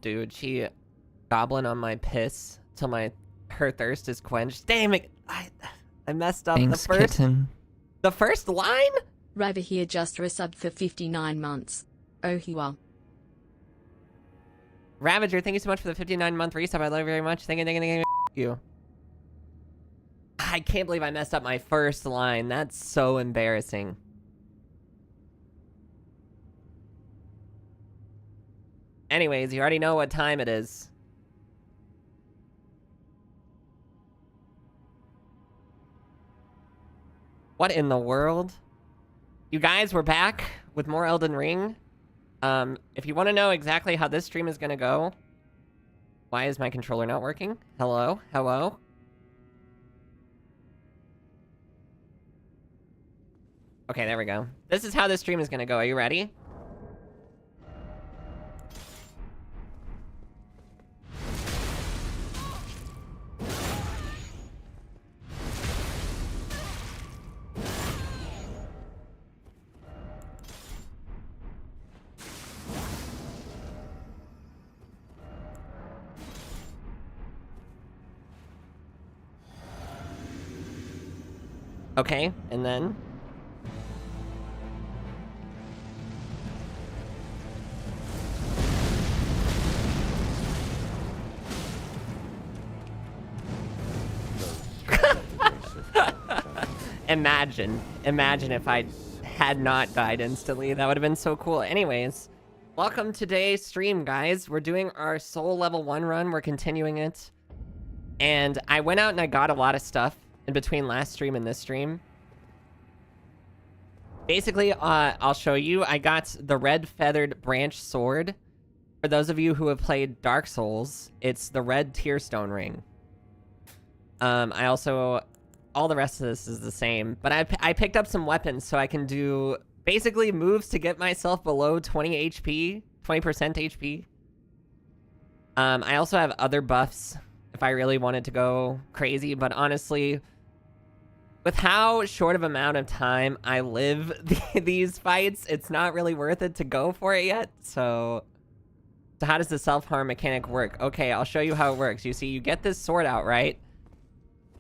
dude. She goblin on my piss till her thirst is quenched. Damn it! I messed up. Thanks, kitten. The first line? River here just resubbed for 59 months. Oh, he well. Ravager, thank you so much for the 59-month resub. I love you very much. Thank you. I can't believe I messed up my first line. That's so embarrassing. Anyways, you already know what time it is. What in the world? You guys, we're back with more Elden Ring. If you want to know exactly how this stream is going to go... Why is my controller not working? Hello? Hello? Okay, there we go. This is how this stream is going to go. Are you ready? Okay, and then... Imagine if I had not died instantly. That would have been so cool. Anyways, welcome to today's stream, guys. We're doing our Soul Level 1 run. We're continuing it. And I went out and I got a lot of stuff in between last stream and this stream. Basically, I'll show you. I got the red feathered branch sword. For those of you who have played Dark Souls, it's the red tearstone ring. I also... All the rest of this is the same, but I picked up some weapons so I can do basically moves to get myself below 20 HP, 20% HP. I also have other buffs if I really wanted to go crazy, but honestly, with how short of amount of time I live these fights, it's not really worth it to go for it yet. So how does the self-harm mechanic work? Okay, I'll show you how it works. You see, you get this sword out, right?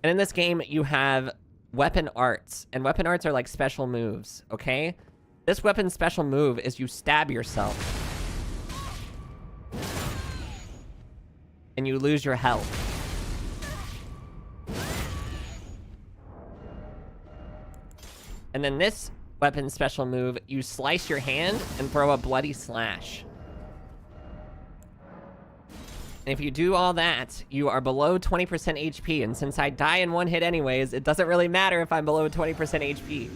And in this game, you have weapon arts. And weapon arts are like special moves, okay? This weapon's special move is you stab yourself. And you lose your health. And then this weapon's special move, you slice your hand and throw a bloody slash. And if you do all that, you are below 20% HP. And since I die in one hit anyways, it doesn't really matter if I'm below 20% HP.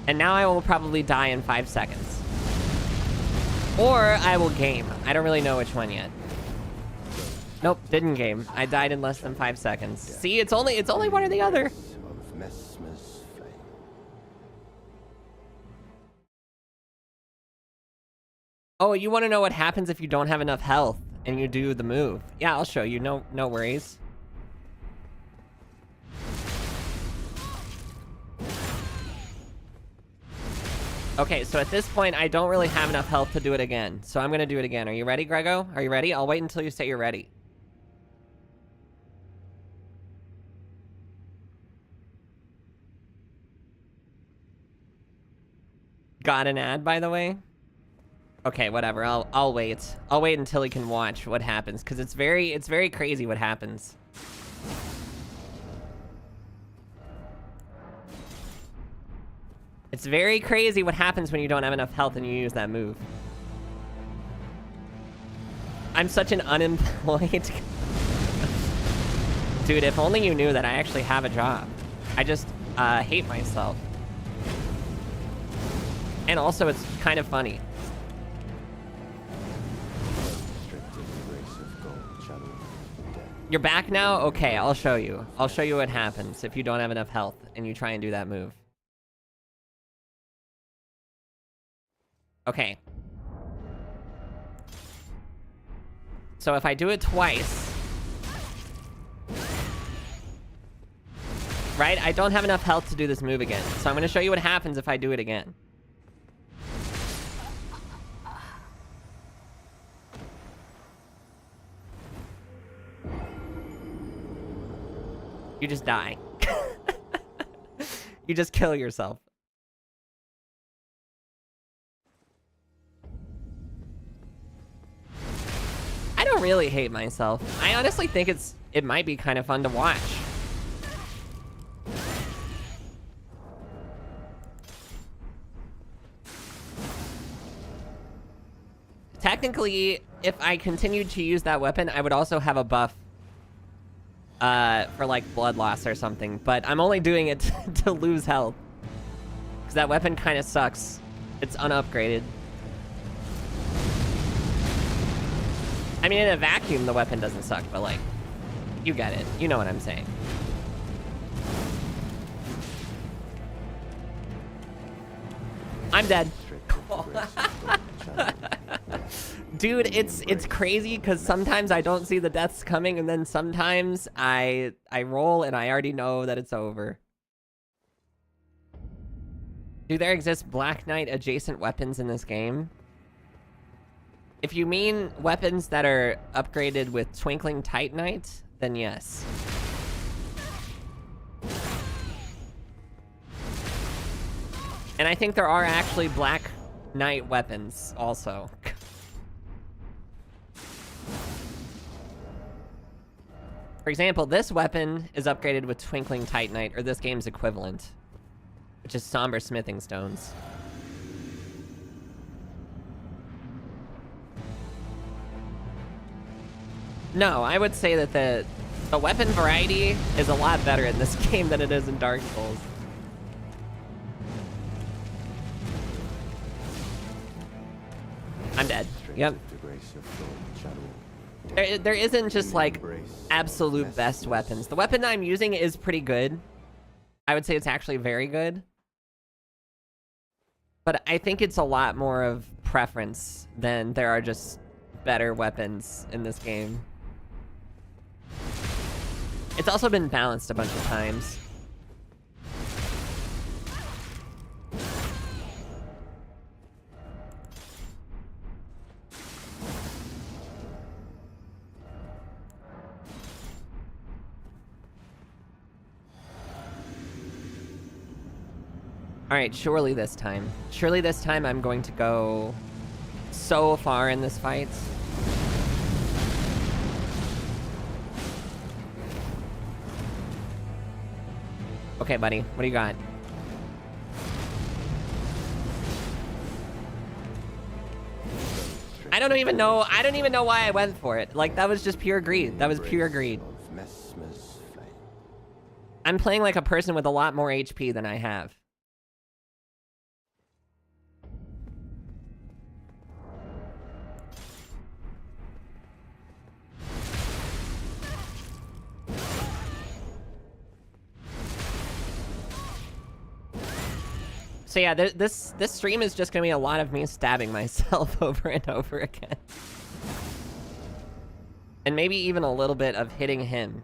And now I will probably die in 5 seconds. Or I will game. I don't really know which one yet. Nope, didn't game. I died in less than 5 seconds. See, it's only one or the other. Oh, you want to know what happens if you don't have enough health and you do the move? Yeah, I'll show you. No worries. Okay, so at this point, I don't really have enough health to do it again. So I'm going to do it again. Are you ready, Grego? Are you ready? I'll wait until you say you're ready. Got an ad, by the way? Okay, whatever. I'll wait. I'll wait until he can watch what happens, because it's very crazy what happens. It's very crazy what happens when you don't have enough health and you use that move. I'm such an unemployed... Dude, if only you knew that I actually have a job. I just hate myself. And also, it's kind of funny. You're back now? Okay, I'll show you. I'll show you what happens if you don't have enough health and you try and do that move. Okay. So if I do it twice... Right? I don't have enough health to do this move again. So I'm going to show you what happens if I do it again. You just die. You just kill yourself. I don't really hate myself. I honestly think it might be kind of fun to watch. Technically, if I continued to use that weapon, I would also have a buff for like blood loss or something, but I'm only doing it to lose health. Because that weapon kind of sucks. It's unupgraded. I mean, in a vacuum, the weapon doesn't suck, but like, you get it. You know what I'm saying. I'm dead. Dude, it's crazy because sometimes I don't see the deaths coming, and then sometimes I roll and I already know that it's over. Do there exist Black Knight adjacent weapons in this game? If you mean weapons that are upgraded with Twinkling Titanite, then yes. And I think there are actually Black Knight weapons also. For example, this weapon is upgraded with Twinkling Titanite, or this game's equivalent, which is Somber Smithing Stones. No, I would say that the weapon variety is a lot better in this game than it is in Dark Souls. I'm dead. Yep. There isn't just like absolute best weapons. The weapon I'm using is pretty good. I would say it's actually very good. But I think it's a lot more of preference than there are just better weapons in this game. It's also been balanced a bunch of times. Alright, surely this time. Surely this time I'm going to go so far in this fight. Okay, buddy, what do you got? I don't even know why I went for it. Like, that was just pure greed. That was pure greed. I'm playing like a person with a lot more HP than I have. So yeah, this stream is just gonna be a lot of me stabbing myself over and over again. And maybe even a little bit of hitting him.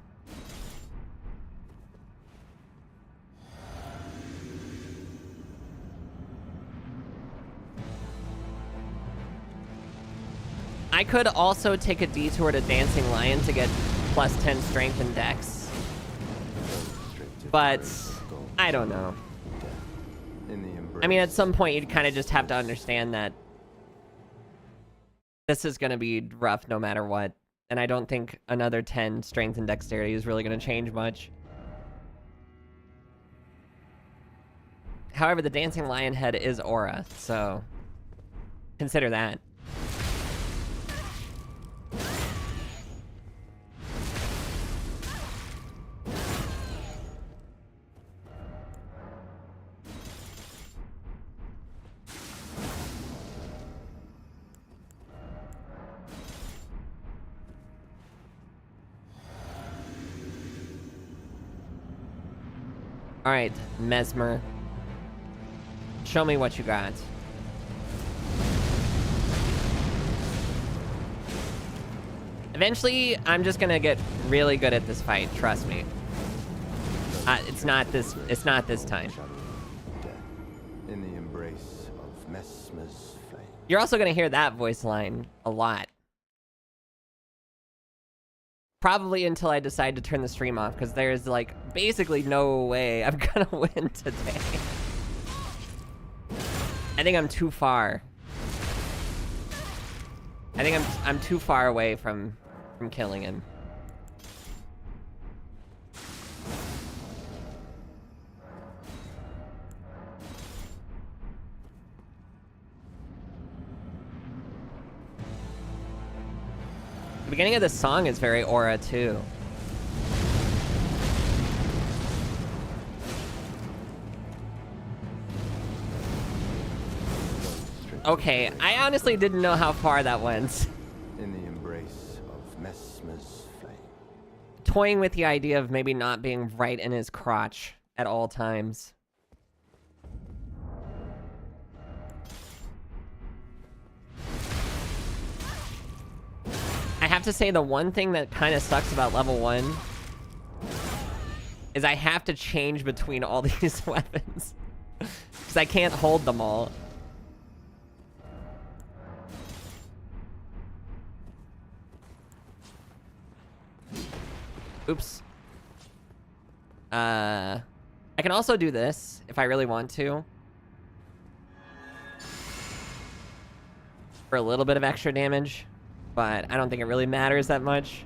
I could also take a detour to Dancing Lion to get plus 10 strength and dex. But I don't know. I mean, at some point, you'd kind of just have to understand that this is going to be rough no matter what. And I don't think another 10 strength and dexterity is really going to change much. However, the Dancing Lion head is aura, so consider that. Alright, Mesmer. Show me what you got. Eventually, I'm just gonna get really good at this fight, trust me. It's not this time. In the embrace of Mesmer's flame. You're also gonna hear that voice line a lot. Probably until I decide to turn the stream off, because there's, like, basically no way I'm gonna win today. I think I'm too far. I think I'm too far away from killing him. The beginning of the song is very aura too. Okay, I honestly didn't know how far that went. In the embrace of Messmer's flame. Toying with the idea of maybe not being right in his crotch at all times. I have to say the one thing that kind of sucks about level 1 is I have to change between all these weapons. Because I can't hold them all. Oops. I can also do this if I really want to. For a little bit of extra damage. But I don't think it really matters that much.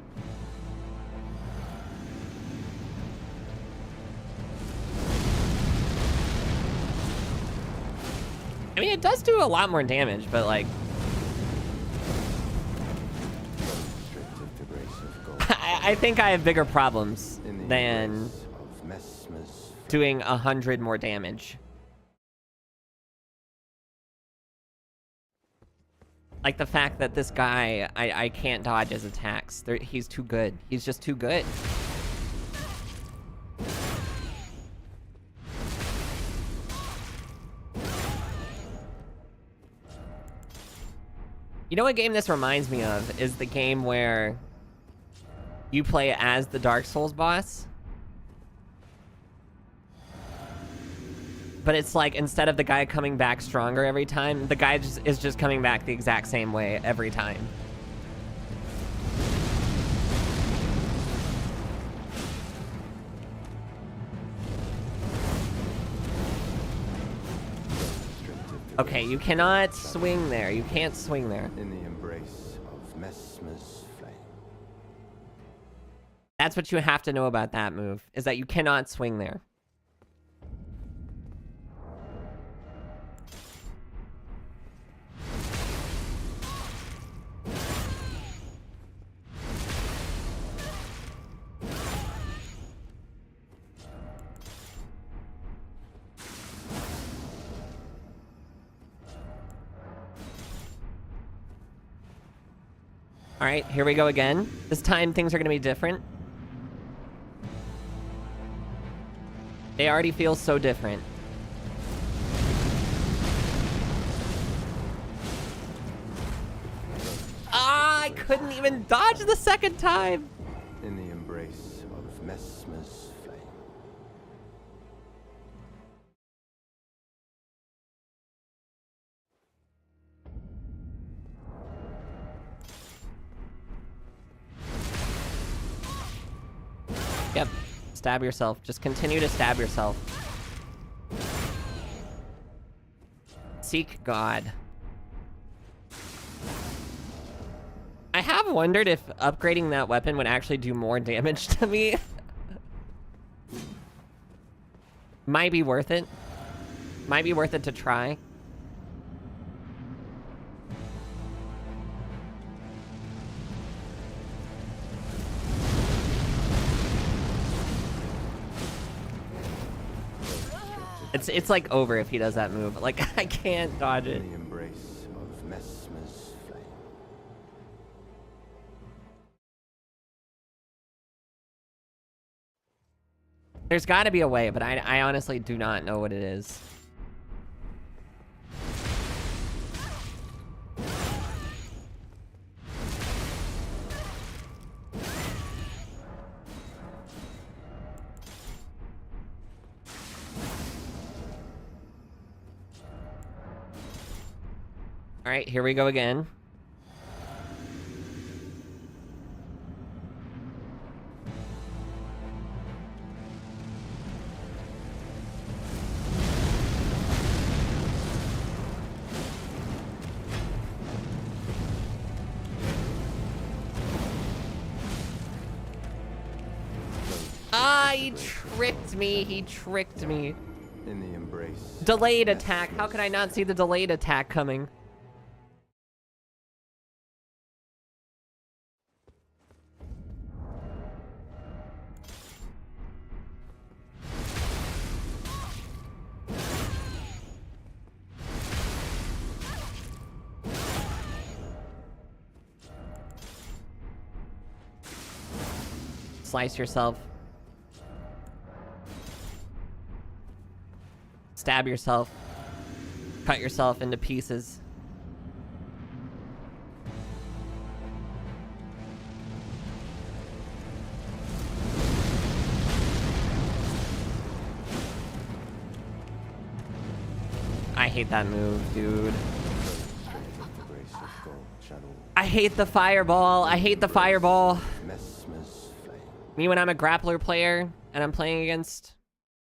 I mean, it does do a lot more damage, but like... I think I have bigger problems than doing 100 more damage. Like the fact that this guy, I can't dodge his attacks. He's too good. He's just too good. You know what game this reminds me of? Is the game where you play as the Dark Souls boss. But it's like, instead of the guy coming back stronger every time, the guy is just coming back the exact same way every time. Okay, you cannot swing there. You can't swing there. In the embrace of Messmer's flame. That's what you have to know about that move, is that you cannot swing there. All right, here we go again. This time things are going to be different. They already feel so different. Ah, I couldn't even dodge the second time. In the embrace of Messmer's flame. Yep. Stab yourself. Just continue to stab yourself. Seek God. I have wondered if upgrading that weapon would actually do more damage to me. Might be worth it. Might be worth it to try. It's like over if he does that move. Like, I can't dodge it. In the embrace of Messmer's flame. There's got to be a way, but I honestly do not know what it is. All right, here we go again. he tricked me. He tricked me. In the embrace. Delayed attack. How could I not see the delayed attack coming? Slice yourself. Stab yourself. Cut yourself into pieces. I hate that move, dude. I hate the fireball. I hate the fireball. Me when I'm a grappler player and I'm playing against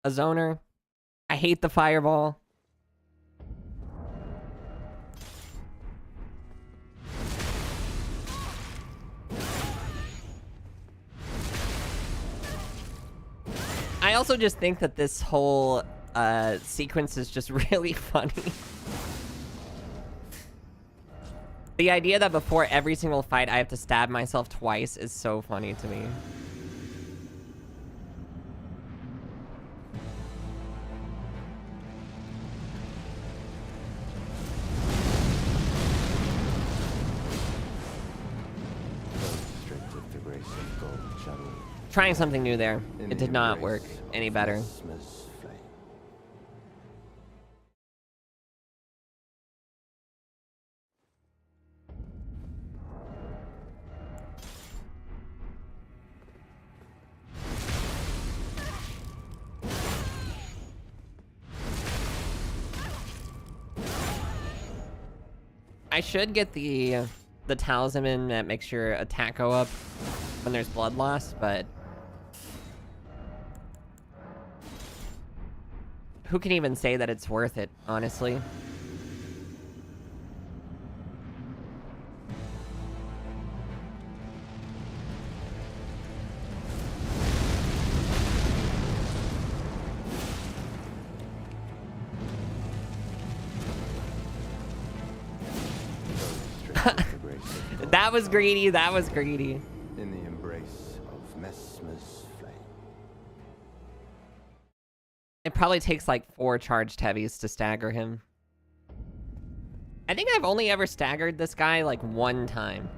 a zoner, I hate the fireball. I also just think that this whole sequence is just really funny. The idea that before every single fight I have to stab myself twice is so funny to me. Trying something new there. It did not work any better. I should get the talisman that makes your attack go up when there's blood loss, but who can even say that it's worth it, honestly? That was greedy, that was greedy. In the embrace of Messmer's flame. It probably takes like 4 charged heavies to stagger him. I think I've only ever staggered this guy like 1 time.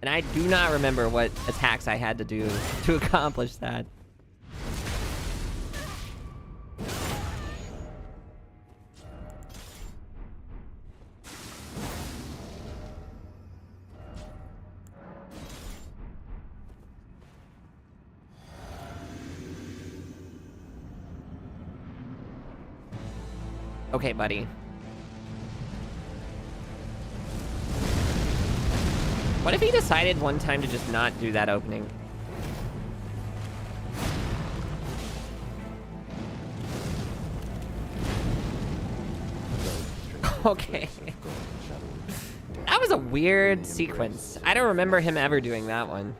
And I do not remember what attacks I had to do to accomplish that. Okay, buddy. What if he decided one time to just not do that opening? Okay. That was a weird sequence. I don't remember him ever doing that one.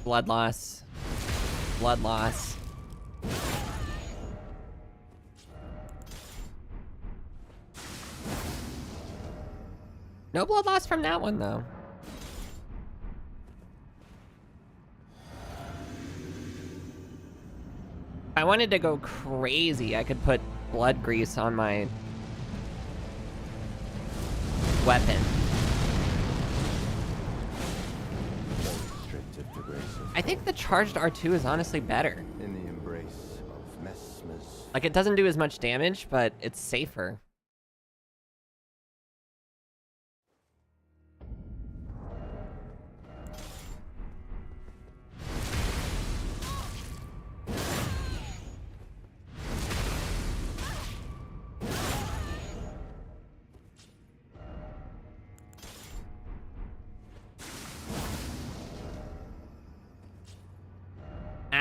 Blood loss. Blood loss. No blood loss from that one, though. If I wanted to go crazy, I could put blood grease on my weapon. I think the charged R2 is honestly better. In the embrace of Messmer's. Like, it doesn't do as much damage, but it's safer.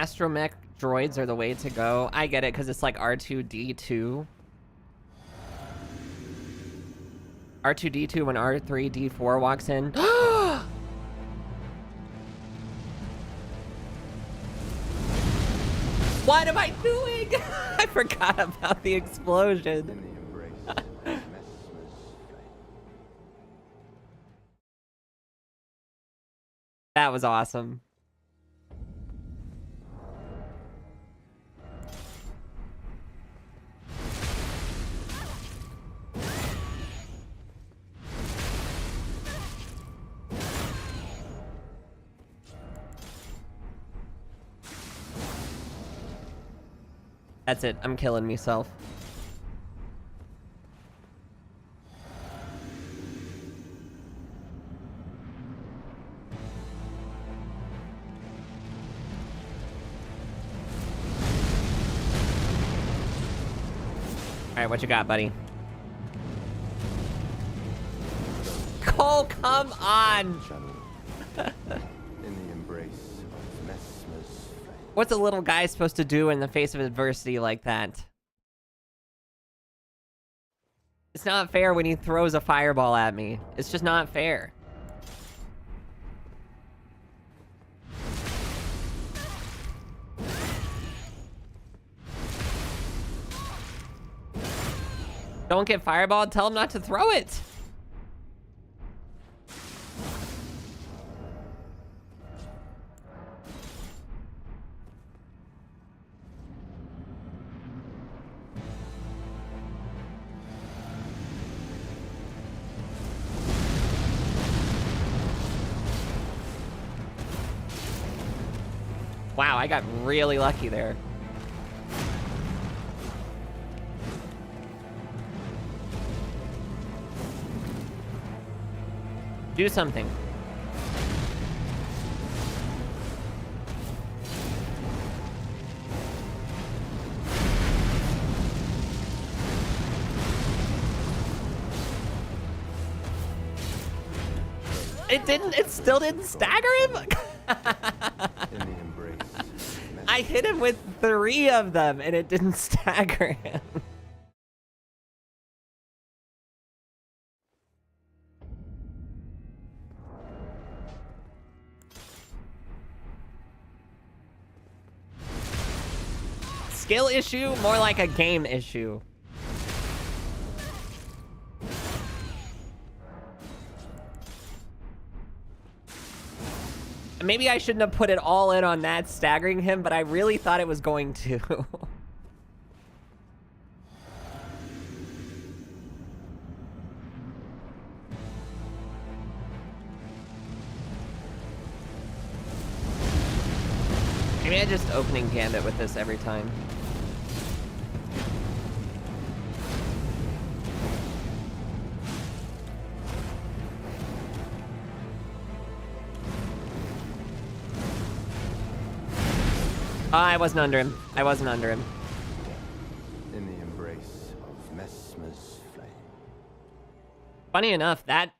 astromech droids are the way to go. I get it, because it's like R2-D2. R2-D2 when R3-D4 walks in. What am I doing? I forgot about the explosion. In the embrace of Messmer's flame. That was awesome. That's it. I'm killing myself. Alright, what you got, buddy? Cole, come on! Channel. In the embrace of Messmer's flame. What's a little guy supposed to do in the face of adversity like that? It's not fair when he throws a fireball at me. It's just not fair. Don't get fireballed, tell him not to throw it! Wow, I got really lucky there. Do something. It still didn't stagger him? In the embrace of Messmer's I hit him with 3 of them and it didn't stagger him. Skill issue, more like a game issue. Maybe I shouldn't have put it all in on that staggering him, but I really thought it was going to. Maybe I just opening gambit with this every time. Oh, I wasn't under him. I wasn't under him. in the embrace of Messmer's flame. Funny enough, that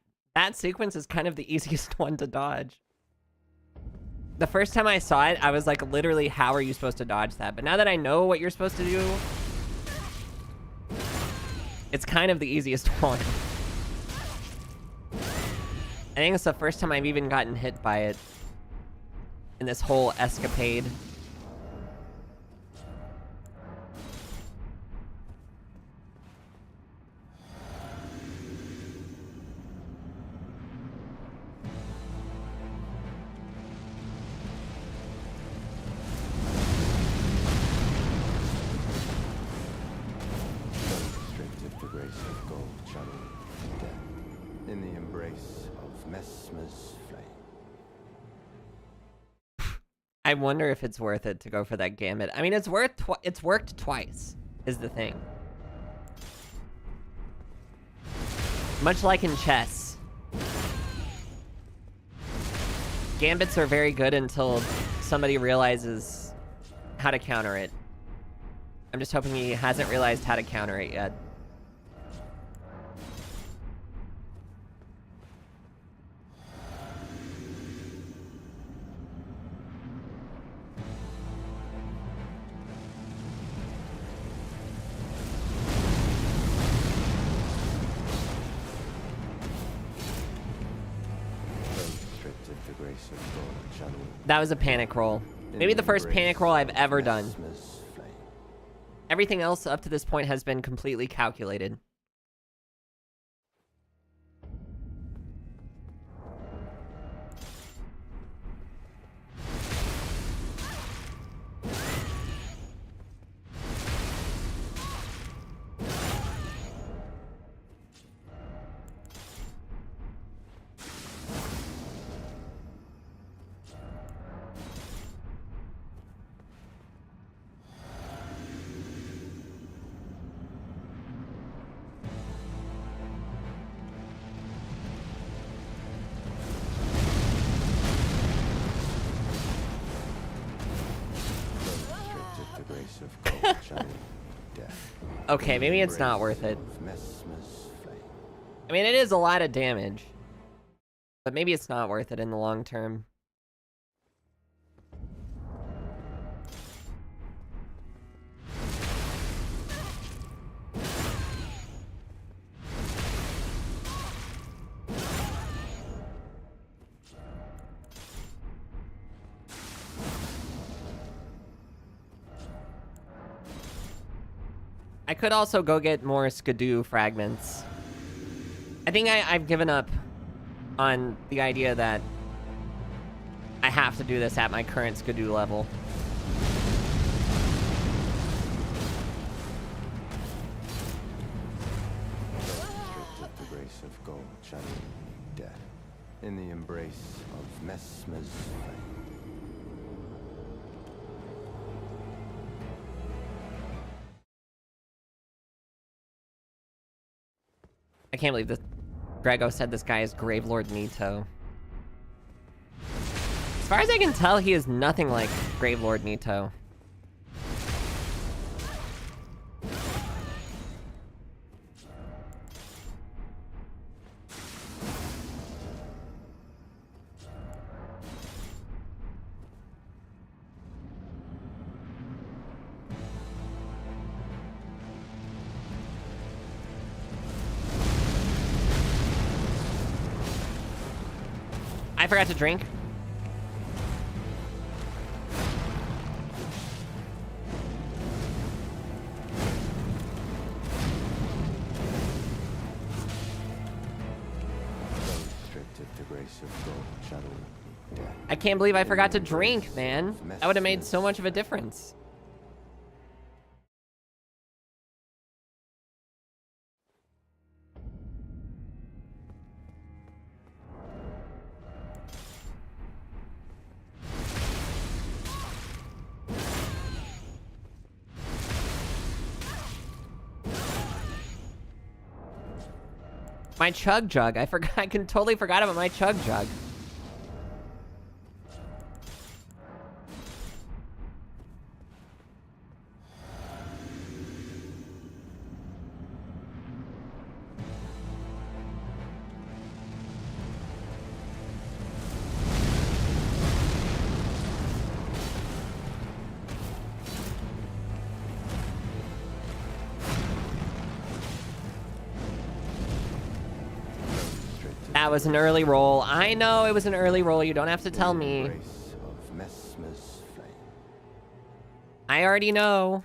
sequence is kind of the easiest one to dodge. The first time I saw it, I was like, literally, how are you supposed to dodge that? But now that I know what you're supposed to do, it's kind of the easiest one. I think it's the first time I've even gotten hit by it in this whole escapade. Restricted the grace of gold channel death in the embrace of Messmer's flame. I wonder if it's worth it to go for that gambit. I mean, it's worked twice, is the thing. Much like in chess. Gambits are very good until somebody realizes how to counter it. I'm just hoping he hasn't realized how to counter it yet. That was a panic roll. Maybe the first panic roll I've ever done. Everything else up to this point has been completely calculated. Okay, maybe it's not worth it. I mean, it is a lot of damage. But maybe it's not worth it in the long term. I could also go get more Skidoo fragments. I think I've given up on the idea that I have to do this at my current Skidoo level. Restricted the grace of gold, shadow, death, in the embrace of Messmer's flame. I can't believe this. Grego said this guy is Gravelord Nito. As far as I can tell, he is nothing like Gravelord Nito. I forgot to drink. I can't believe I forgot to drink, man. That would have made so much of a difference. My chug jug. I forgot. I totally forgot about my chug jug. That was an early roll. I know it was an early roll. You don't have to tell me. I already know.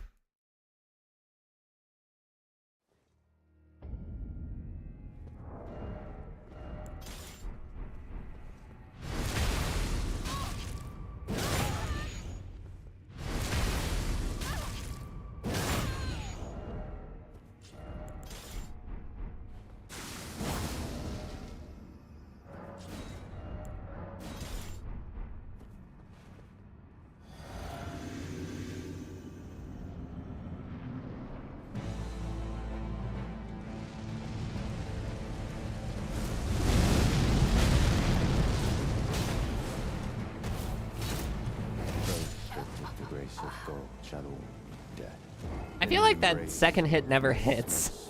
I feel like that second hit never hits.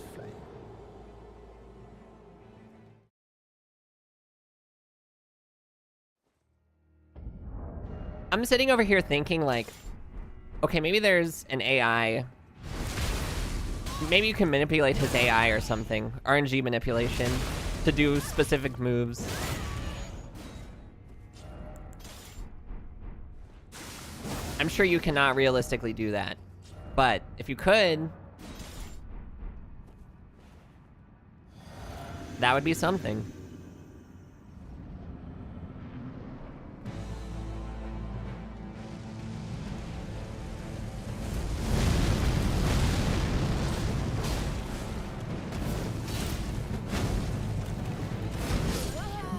I'm sitting over here thinking like, okay, maybe there's an AI. Maybe you can manipulate his AI or something. RNG manipulation to do specific moves. I'm sure you cannot realistically do that. But if you could, that would be something.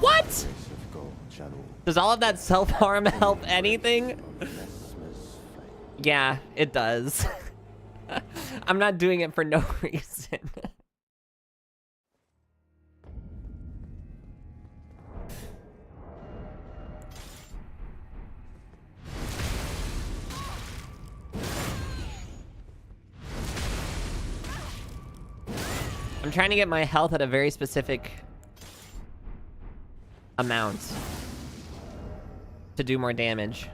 What? Grace of gold channel Does all of that self-harm help anything? of Messmer's flame. Yeah, it does. I'm not doing it for no reason. I'm trying to get my health at a very specific amount to do more damage.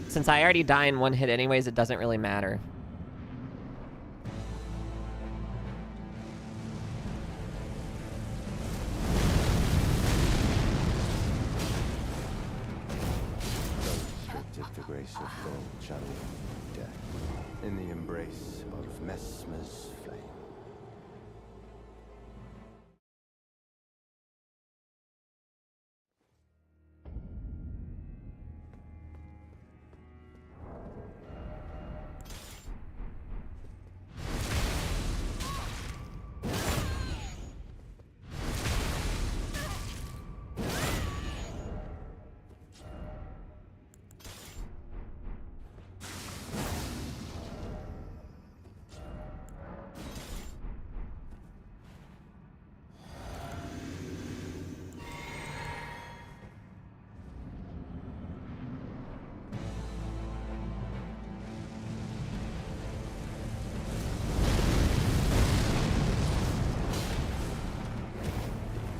Since I already die in one hit anyways, it doesn't really matter. Restricted the grace of gold channel death in the embrace of Messmer's flame.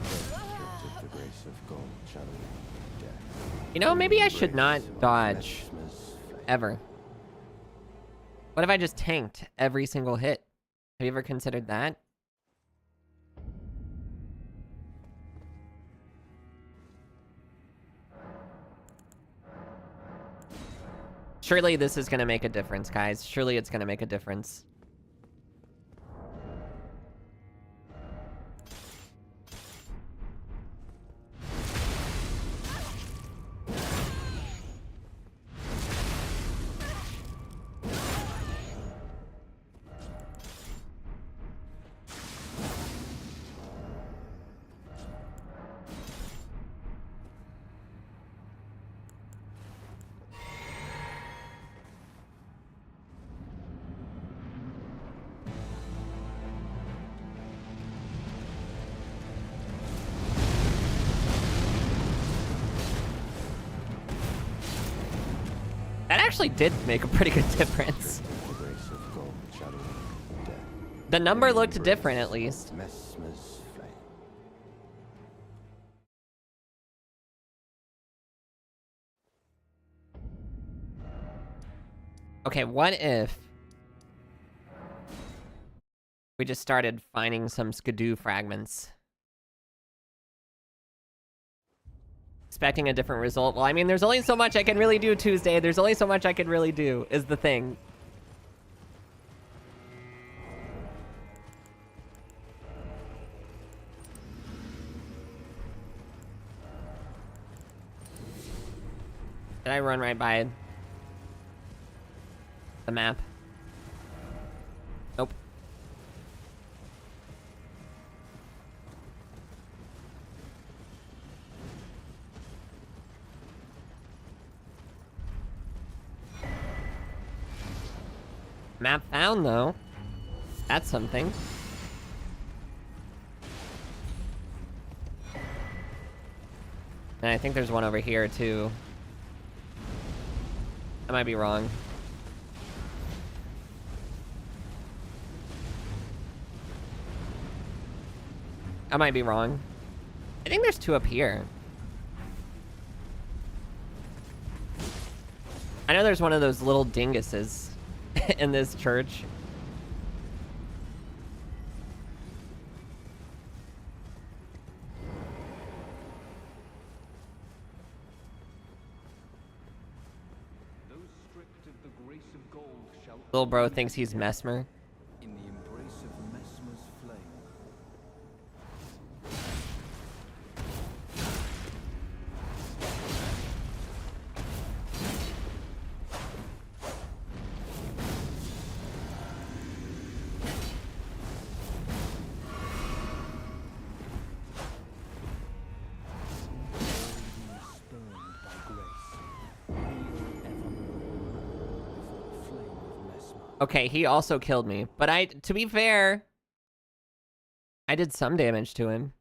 Restricted the grace of gold channel death. You know, maybe I should not dodge Messmer's flame. ever. What if I just tanked every single hit? Have you ever considered that? Surely this is gonna make a difference, guys. Surely it's gonna make a difference. That actually did make a pretty good difference. The grace of gold channel death. The number in the looked different, at embrace least. of Messmer's flame. Okay, what if we just started finding some skidoo fragments? Expecting a different result. Well, I mean, there's only so much I can really do, Tuesday. There's only so much I can really do, is the thing. Did I run right by the map? Nope. Map found, though. That's something. And I think there's one over here, too. I might be wrong. I might be wrong. I think there's two up here. I know there's one of those little dinguses in this church. Little bro thinks he's Mesmer. In the embrace of Messmer's flame. Okay, he also killed me. But to be fair, I did some damage to him.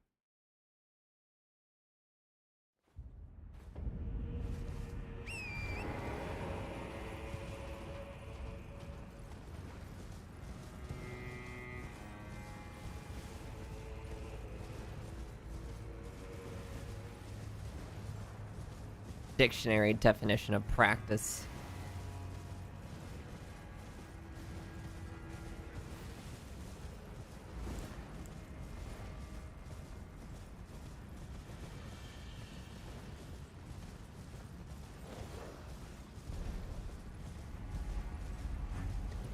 Dictionary definition of practice.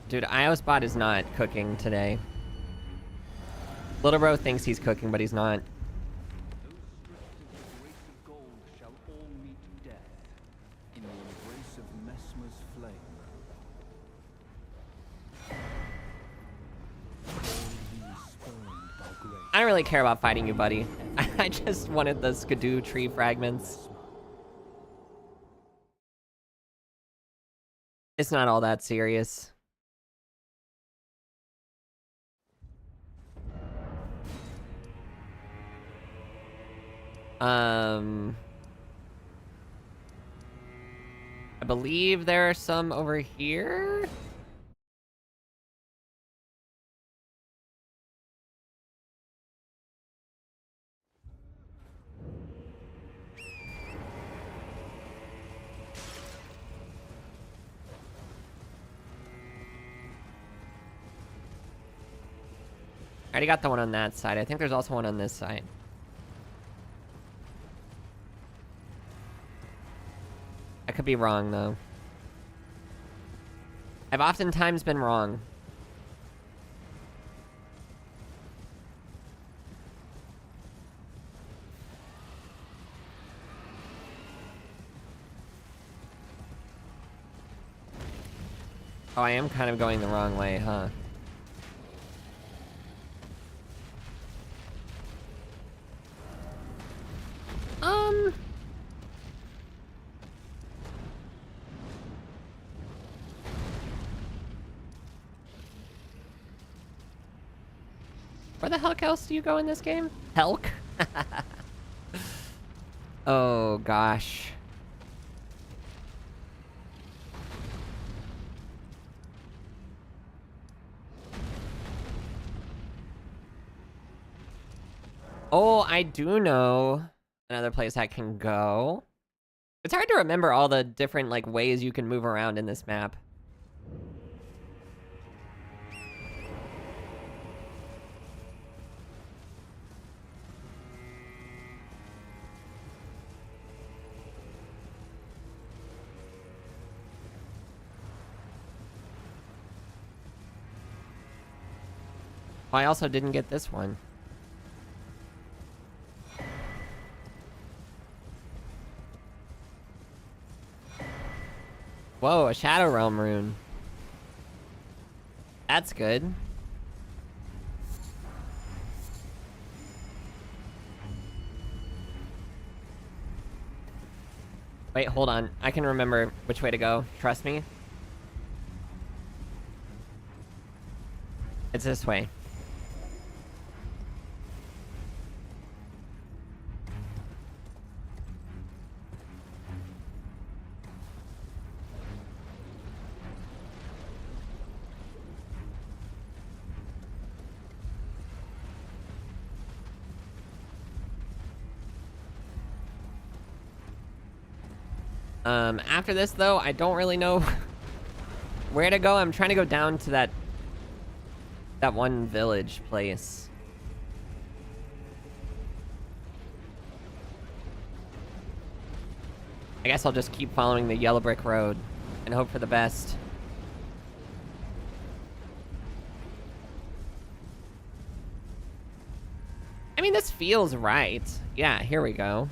Dude, IOSbot is not cooking today. Little bro thinks he's cooking, but he's not. I don't really care about fighting you, buddy. I just wanted the skidoo tree fragments. It's not all that serious. I believe there are some over here. I already got the one on that side. I think there's also one on this side. I could be wrong, though. I've oftentimes been wrong. Oh, I am kind of going the wrong way, huh? Where the heck else do you go in this game? Helk? Oh, gosh. Oh, I do know another place I can go. It's hard to remember all the different, like, ways you can move around in this map. Oh, I also didn't get this one. Whoa, a Shadow Realm rune. That's good. Wait, hold on. I can remember which way to go. Trust me. It's this way. After this, though, I don't really know where to go. I'm trying to go down to that one village place. I guess I'll just keep following the yellow brick road and hope for the best. feels right. Yeah, here we go.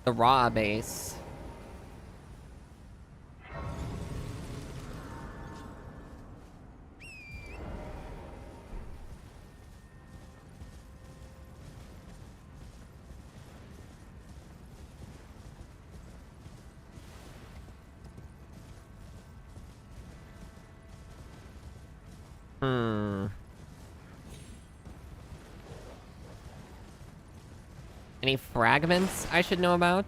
The raw base. Any fragments I should know about?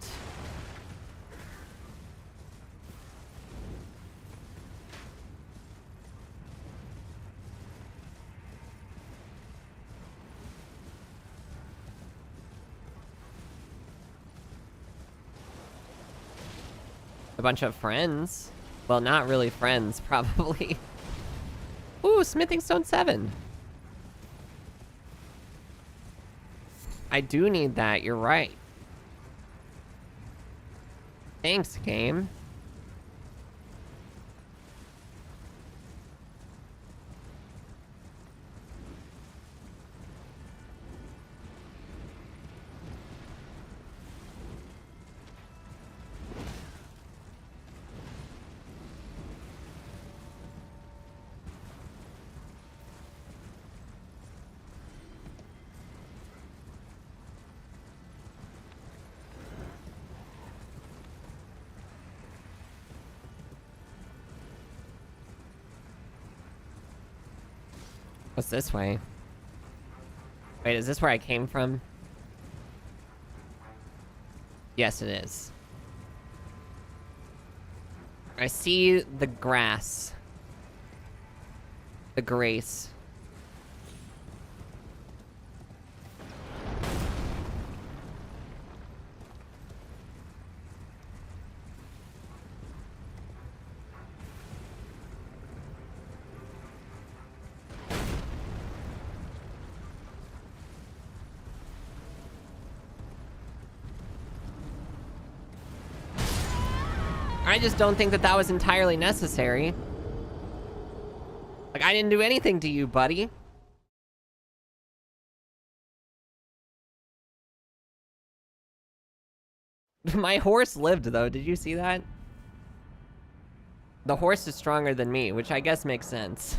A bunch of friends. Well, not really friends, probably. Ooh, smithing stone 7. I do need that, you're right. Thanks, game. What's this way? Wait, is this where I came from? Yes, it is. I see the grass. The grace. I just don't think that that was entirely necessary. Like, I didn't do anything to you, buddy. My horse lived, though. Did you see that? The horse is stronger than me, which I guess makes sense.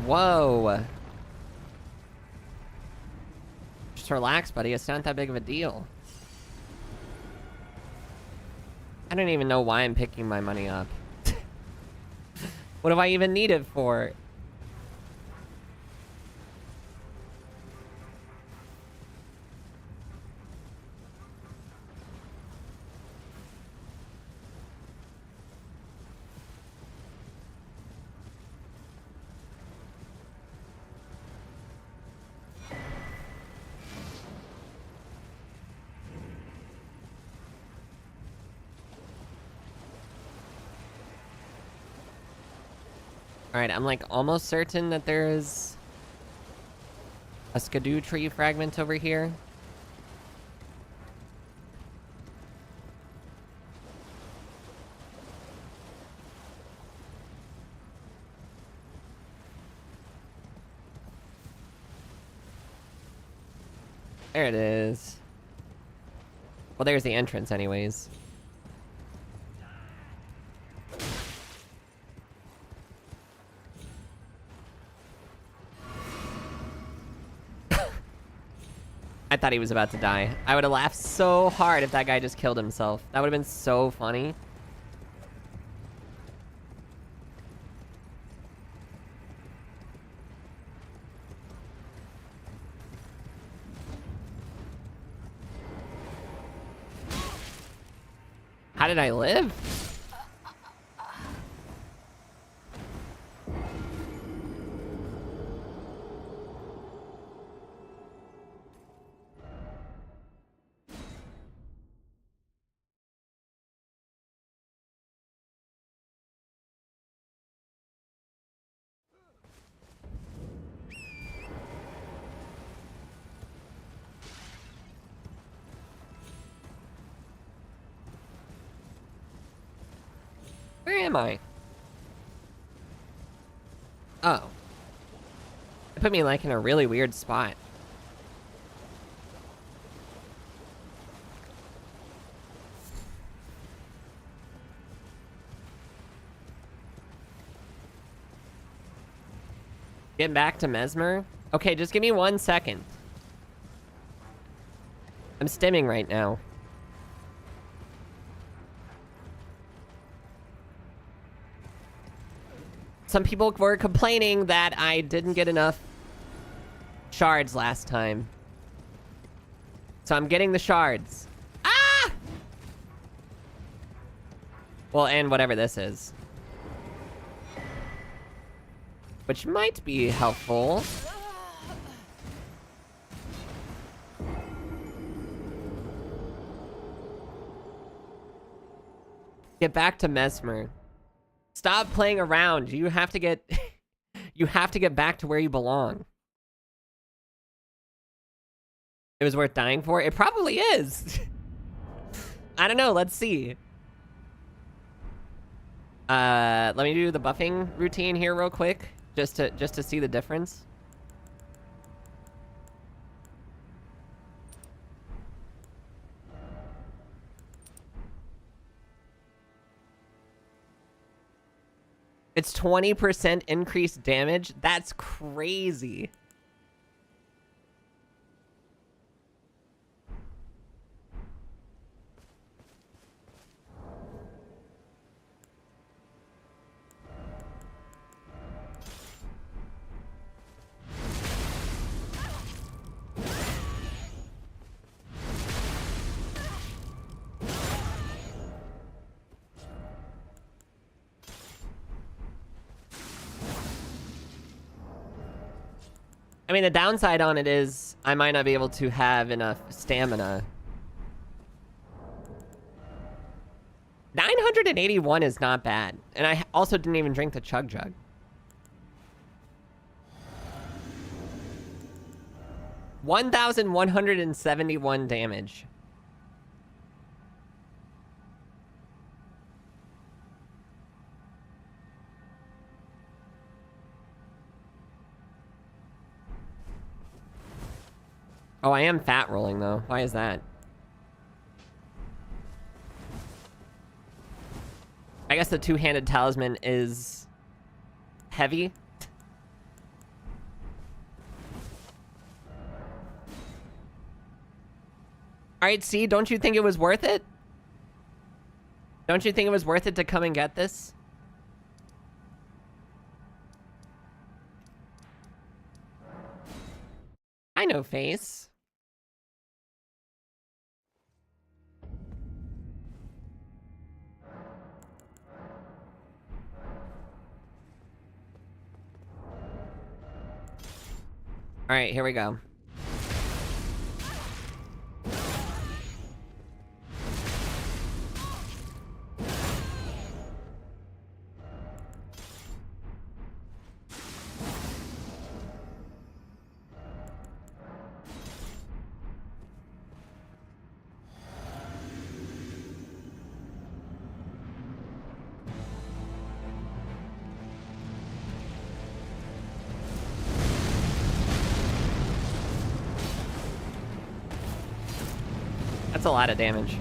Whoa. Just relax, buddy. It's not that big of a deal. I don't even know why I'm picking my money up. What do I even need it for? Alright, I'm like almost certain that there is a skidoo tree fragment over here. There it is. Well, there's the entrance anyways. I thought he was about to die. I would have laughed so hard if that guy just killed himself. That would have been so funny. How did I live? am I? Oh. It put me, like, in a really weird spot. Get back to Mesmer? Okay, just give me 1 second. I'm stimming right now. Some people were complaining that I didn't get enough shards last time. So I'm getting the shards. Ah! Well, and whatever this is. Which might be helpful. Get back to Mesmer. Stop playing around. You have to get... you have to get back to where you belong. It was worth dying for? It probably is. I don't know. Let's see. Let me do the buffing routine here real quick. Just to see the difference. It's 20% increased damage? That's crazy. I mean, the downside on it is I might not be able to have enough stamina. 981 is not bad. And I also didn't even drink the chug jug. $1,171 damage. Oh, I am fat rolling, though. Why is that? I guess the two-handed talisman is heavy. Alright, see, don't you think it was worth it? Don't you think it was worth it to come and get this? I know face. All right, here we go. That's a lot of damage.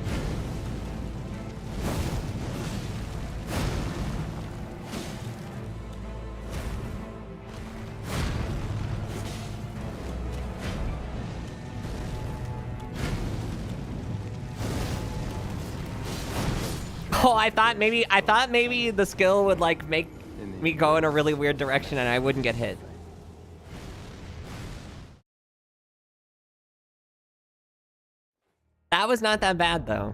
Oh, I thought maybe the skill would like make me go in a really weird direction and I wouldn't get hit. That was not that bad, though.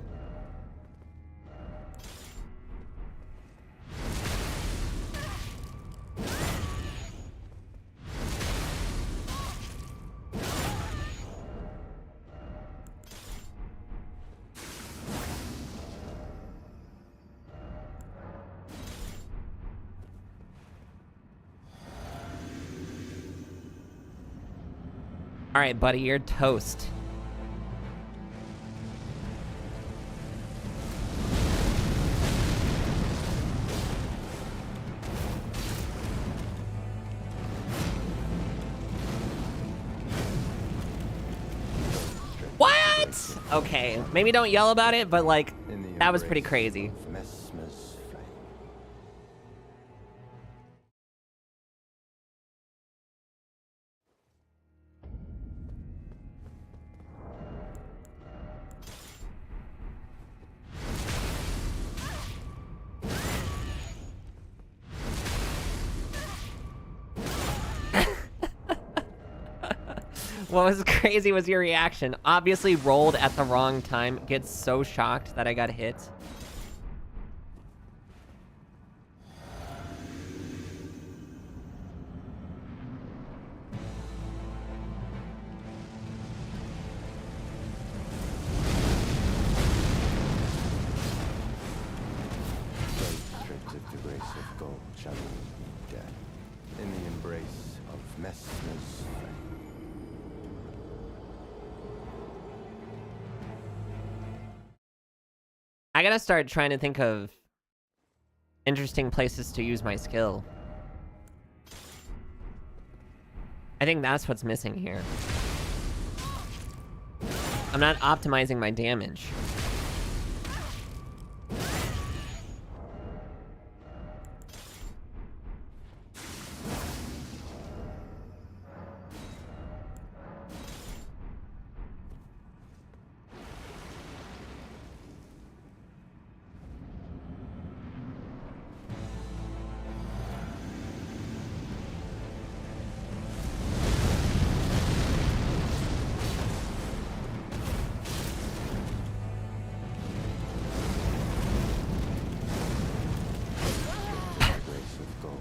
All right, buddy, you're toast. What? Okay, maybe don't yell about it, but like, In the that was pretty embrace crazy. of Messmer's flame. What was crazy was your reaction. Obviously rolled at the wrong time. Gets so shocked that I got hit. Stripped of the grace of gold, shall we be dead in the embrace of Messmer's flame. I gotta start trying to think of interesting places to use my skill. I think that's what's missing here. I'm not optimizing my damage.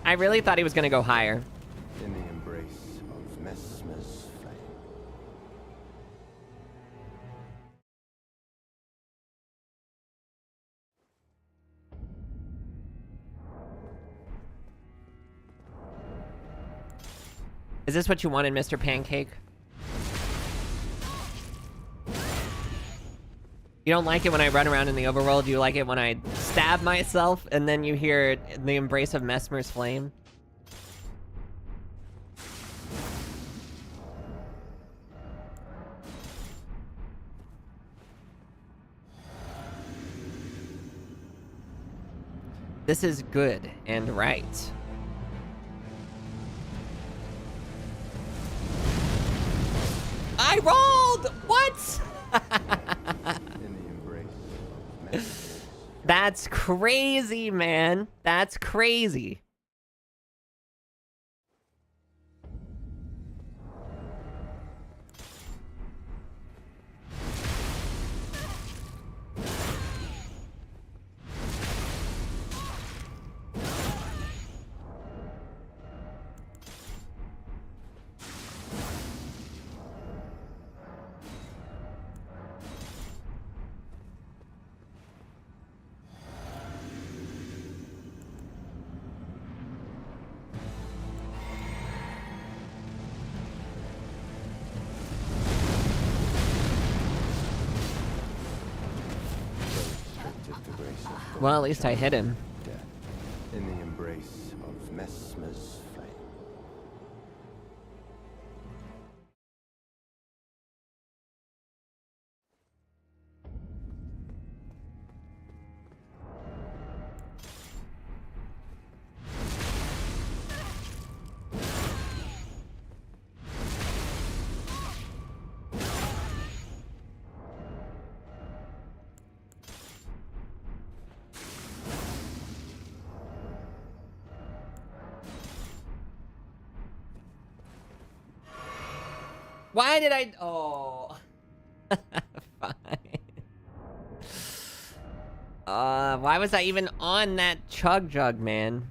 I really thought he was gonna go higher. In the embrace of Messmer's flame. Is this what you wanted, Mr. Pancake? You don't like it when I run around in the overworld? You like it when I stab myself and then you hear the embrace of Messmer's flame? This is good and right. I rolled! What? In the embrace of Messmer's. That's crazy, man. That's crazy. Well, at least I hit him. Death in the embrace of Messmer's flame. Why did I... Oh. Fine. Why was I even on that chug jug, man?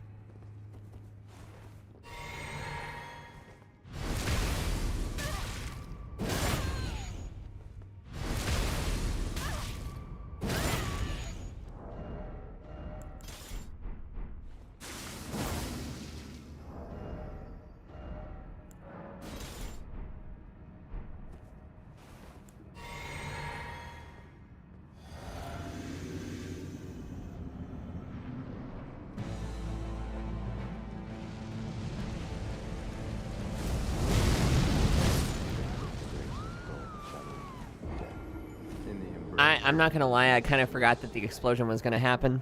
I'm not gonna lie, I kind of forgot that the explosion was gonna happen.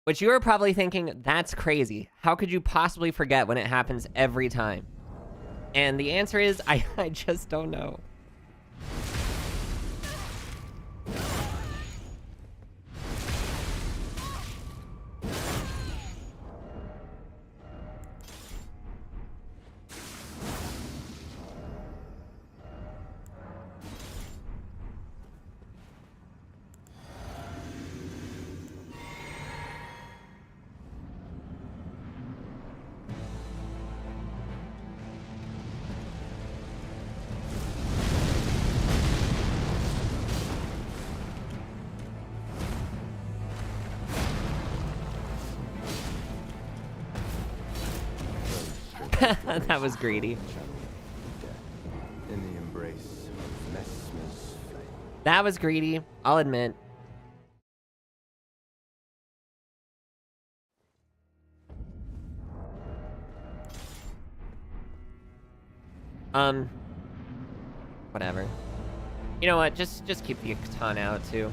Which you were probably thinking, that's crazy. How could you possibly forget when it happens every time? And the answer is, I just don't know. That was greedy. In the embrace of Messmer's flame. That was greedy, I'll admit. Whatever. You know what? Just keep the katana out too.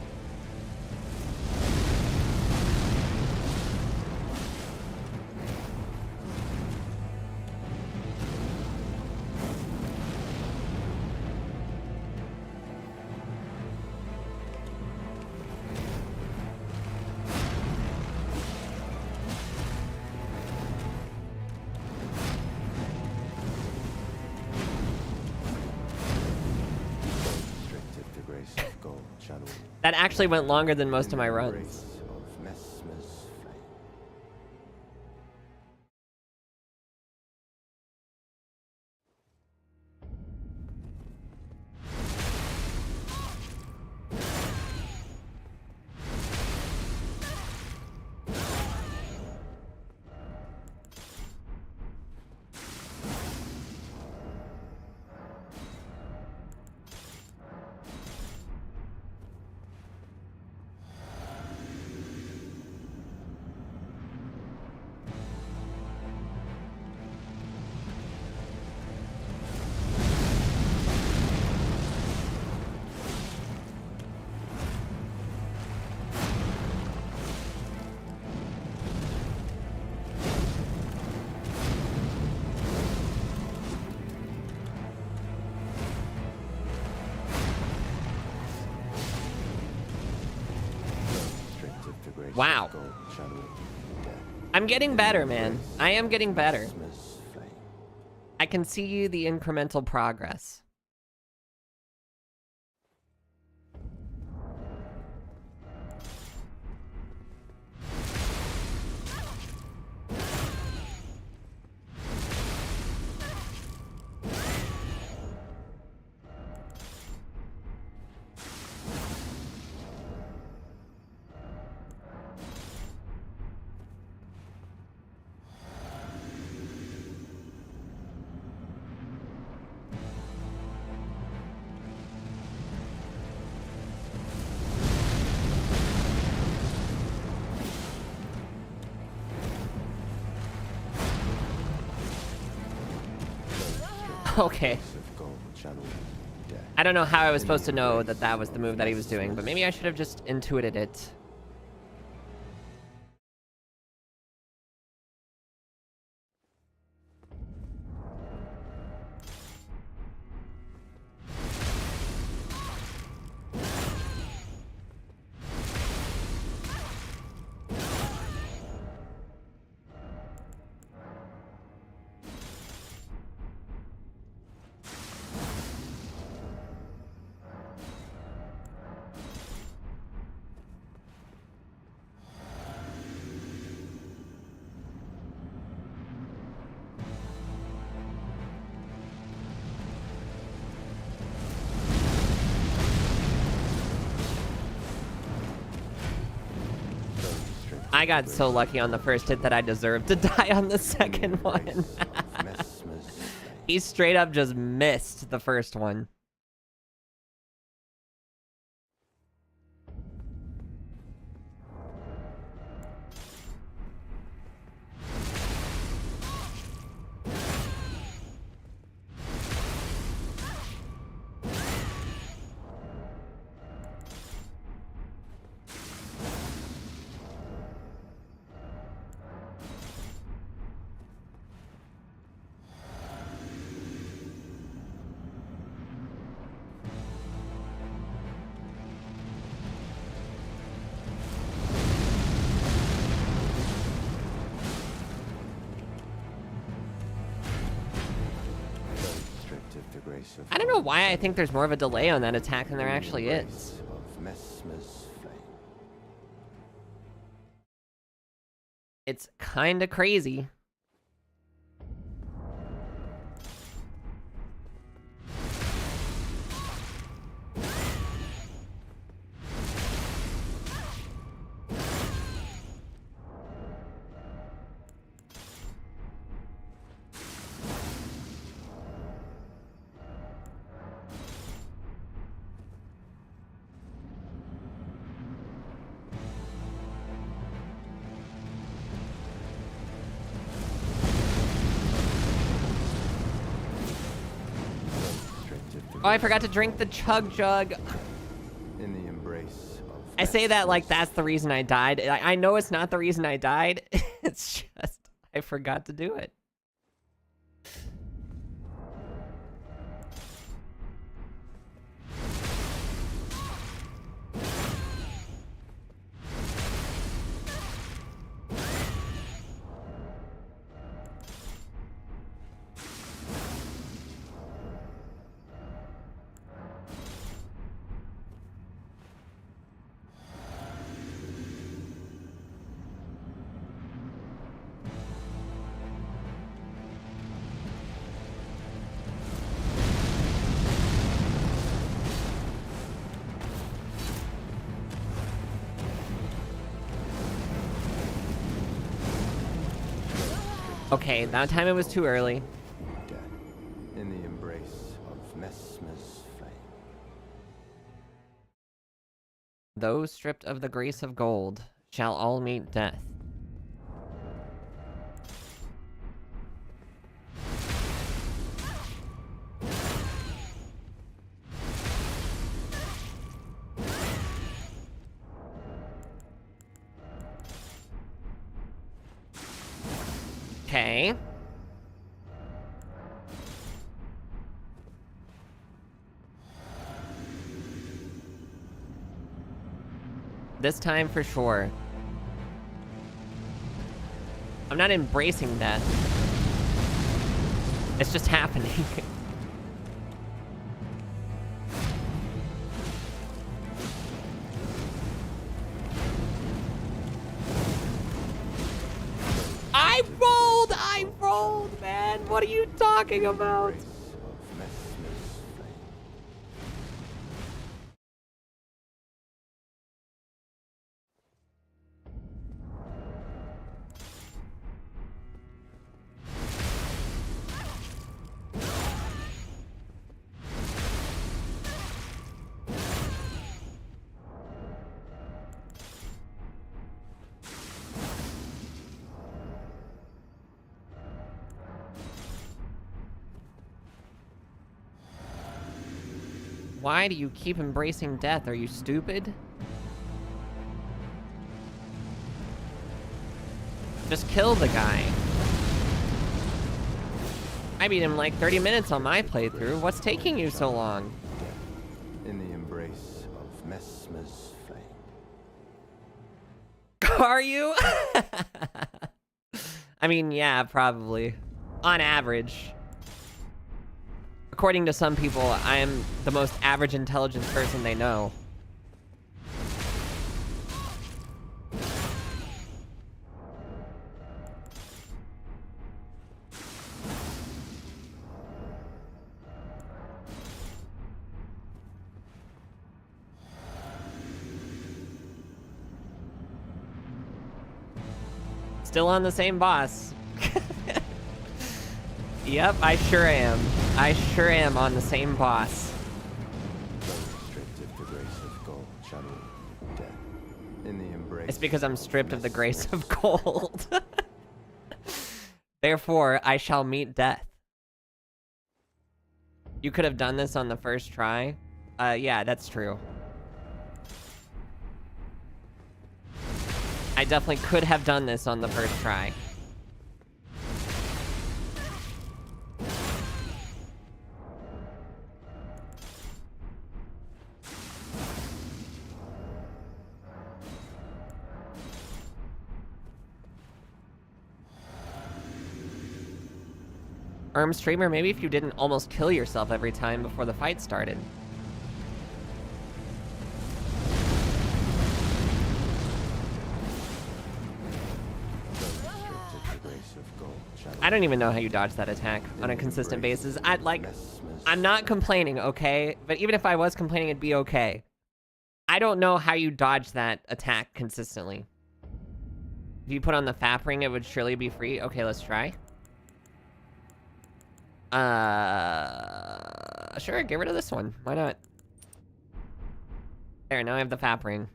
That actually went longer than most of my runs. Wow. I'm getting better, man. I am getting better. I can see the incremental progress. Okay. I don't know how I was supposed to know that that was the move that he was doing, but maybe I should have just intuited it. I got so lucky on the first hit that I deserved to die on the second one. He straight up just missed the first one. grace of I don't know gold, why I shadow, think there's more of a delay on that attack than there in the actually embrace is. of Messmer's flame. It's kinda crazy. Oh, I forgot to drink the chug jug. In the embrace of I say that like Messmer's that's the reason I died. I know it's not the reason I died. It's just I forgot to do it. Okay, that time it was too early. death. In the embrace of Messmer's flame. Those stripped of the grace of gold shall all meet death. Okay. This time for sure. I'm not embracing death. It's just happening. I rolled, man. What are you talking about? Embrace of Messmer's flame. Why do you keep embracing death? Are you stupid? Just kill the guy. I beat him like 30 minutes on my playthrough. What's taking you so long? In the embrace of Messmer's flame. Are you? I mean, yeah, probably. On average. According to some people, I am the most average intelligent person they know. Still on the same boss. Yep, I sure am. I sure am on the same boss. Stripped of the grace of gold, shadow, death. In the embrace. It's because I'm stripped of the grace of gold. Therefore, I shall meet death. You could have done this on the first try. Yeah, that's true. I definitely could have done this on the first try. Streamer, maybe if you didn't almost kill yourself every time before the fight started. I don't even know how you dodge that attack on a consistent basis. I'm not complaining, okay? But even if I was complaining, it'd be okay. I don't know how you dodge that attack consistently. If you put on the FAP ring, it would surely be free. Okay, let's try. Sure, get rid of this one. Why not? There, now I have the FAP ring.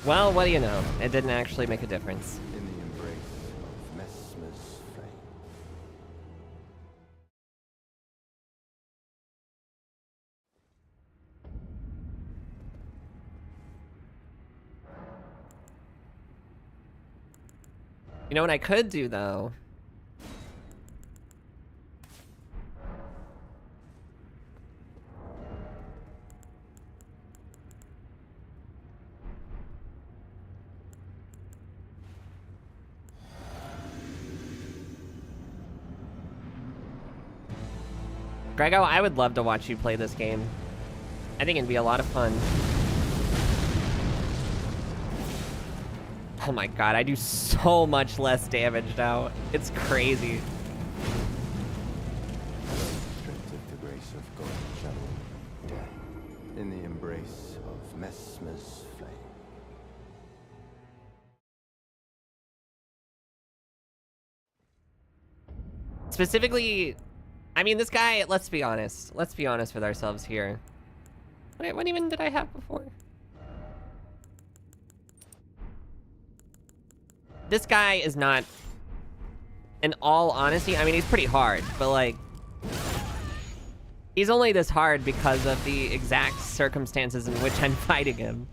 Well, what do you know? It didn't actually make a difference. In the embrace of Messmer's flame. You know what I could do, though? Grego, I would love to watch you play this game. I think it'd be a lot of fun. Oh my god, I do so much less damage now. It's crazy. Restricted the grace of God, shadow, death. In the embrace of Messmer's flame. Specifically, I mean, this guy, let's be honest. Let's be honest with ourselves here. What even did I have before? This guy is not, in all honesty, I mean, he's pretty hard, but like, he's only this hard because of the exact circumstances in which I'm fighting him.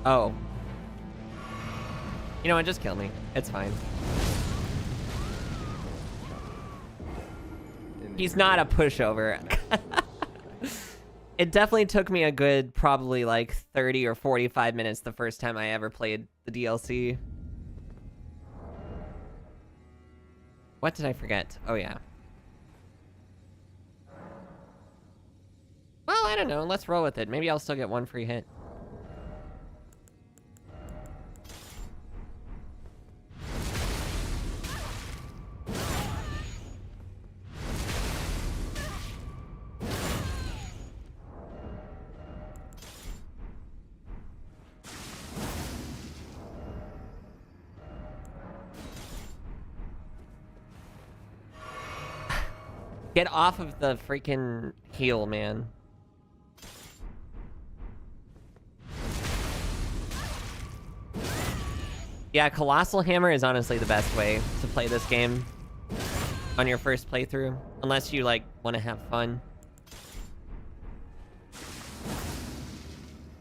Oh. You know what, just kill me. It's fine. He's not a pushover. It definitely took me a good, probably like 30 or 45 minutes the first time I ever played the DLC. What did I forget? Oh, yeah. Well, I don't know. Let's roll with it. Maybe I'll still get one free hit. Get off of the freaking heel, man. Yeah, Colossal Hammer is honestly the best way to play this game on your first playthrough, unless you, like, want to have fun.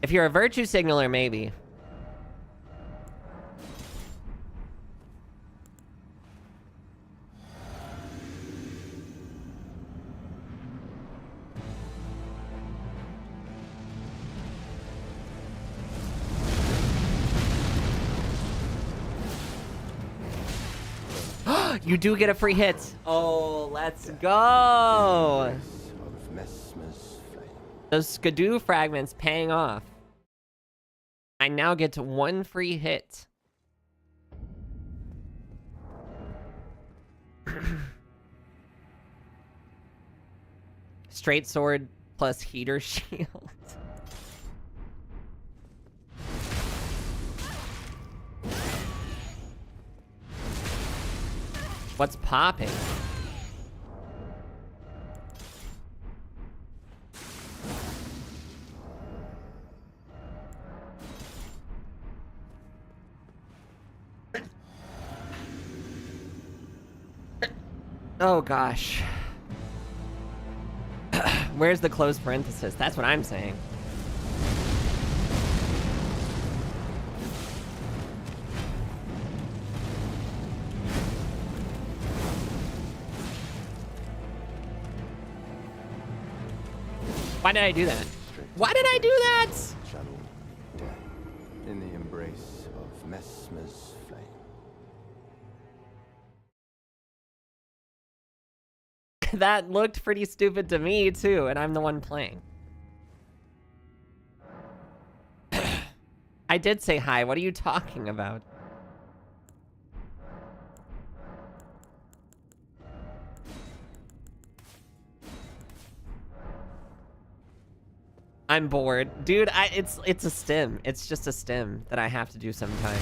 If you're a Virtue Signaler, maybe. You do get a free hit. Oh, let's go. Those Skidoo fragments paying off. I now get to one free hit. Straight sword plus heater shield. What's popping? Oh gosh. Where's the closed parenthesis? That's what I'm saying. Why did I do that? Why did I do that? Shadow death in the embrace of Messmer's flame. That looked pretty stupid to me too, and I'm the one playing. I did say hi. What are you talking about? I'm bored. Dude, it's a stim. It's just a stim that I have to do sometimes.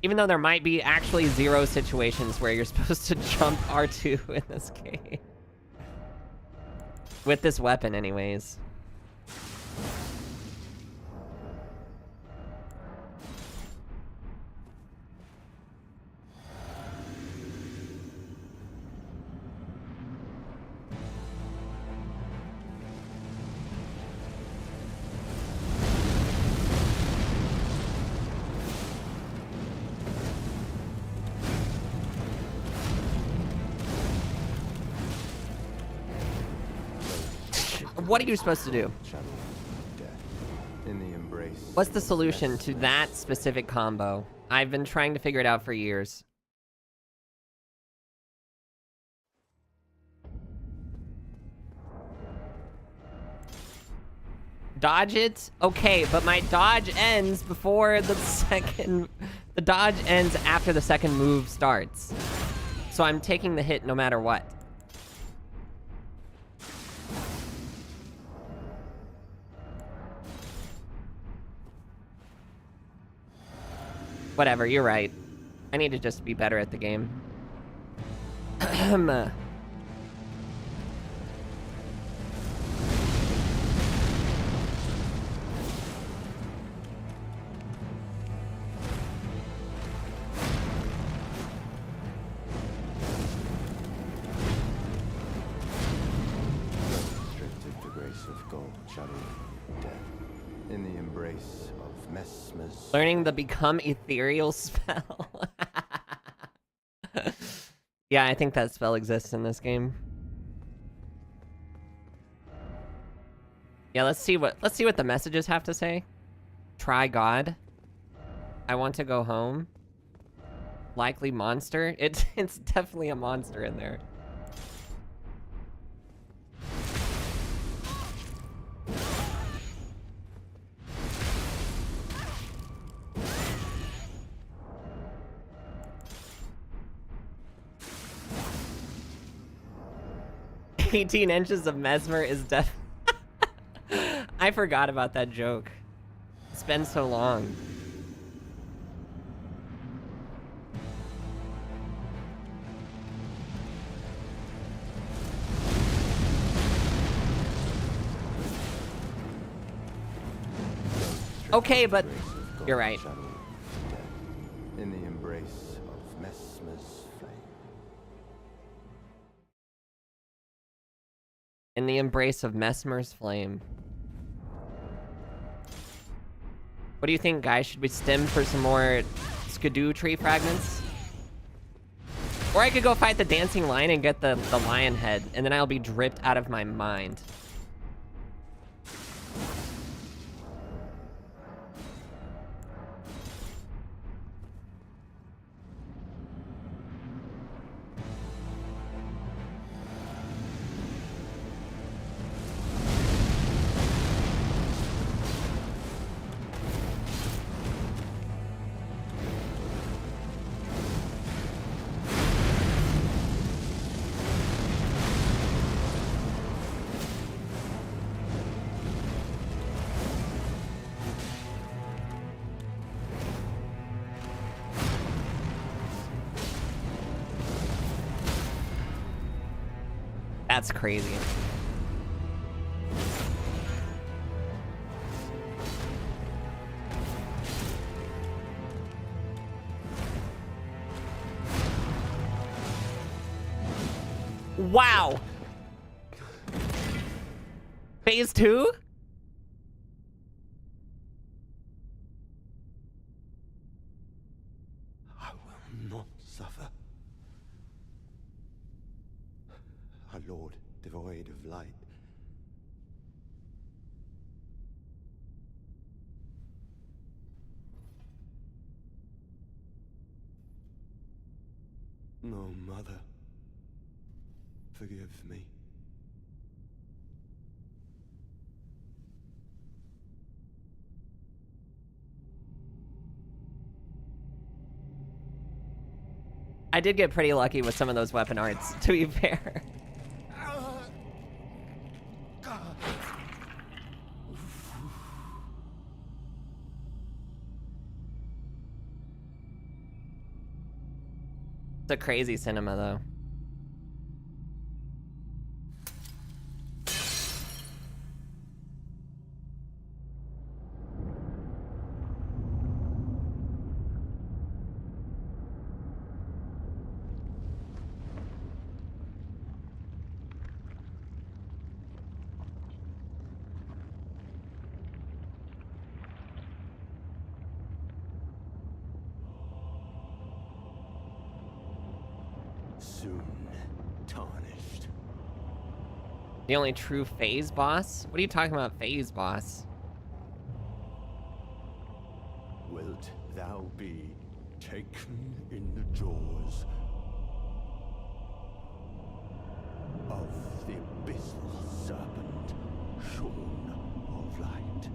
Even though there might be actually 0 situations where you're supposed to jump R2 in this game. With this weapon, anyways. What are you supposed to do? Shadow death in the embrace. What's the solution to that specific combo? I've been trying to figure it out for years. Dodge it? Okay, but my dodge ends before the second... The dodge ends after the second move starts. So I'm taking the hit no matter what. Whatever, you're right. I need to just be better at the game. Restricted the grace of gold, shadow death in the embrace of Messmer's. Learning the become ethereal spell. Yeah, I think that spell exists in this game. Yeah, let's see what the messages have to say. Try God. I want to go home. Likely monster. It's definitely a monster in there. 18 inches of Mesmer is def- I forgot about that joke. It's been so long. Okay, but you're right. In the embrace of Messmer's flame. In the embrace of Mesmer's flame. What do you think, guys? Should we stim for some more skidoo tree fragments? Or I could go fight the dancing lion and get the lion head, and then I'll be dripped out of my mind. That's crazy. Wow. Phase 2? I will not suffer. Our Lord, devoid of light. No, Mother. Forgive me. I did get pretty lucky with some of those weapon arts, to be fair. It's a crazy cinema, though. Soon tarnished. The only true phase boss? What are you talking about, phase boss? Wilt thou be taken in the jaws of the abyssal serpent, shorn of light?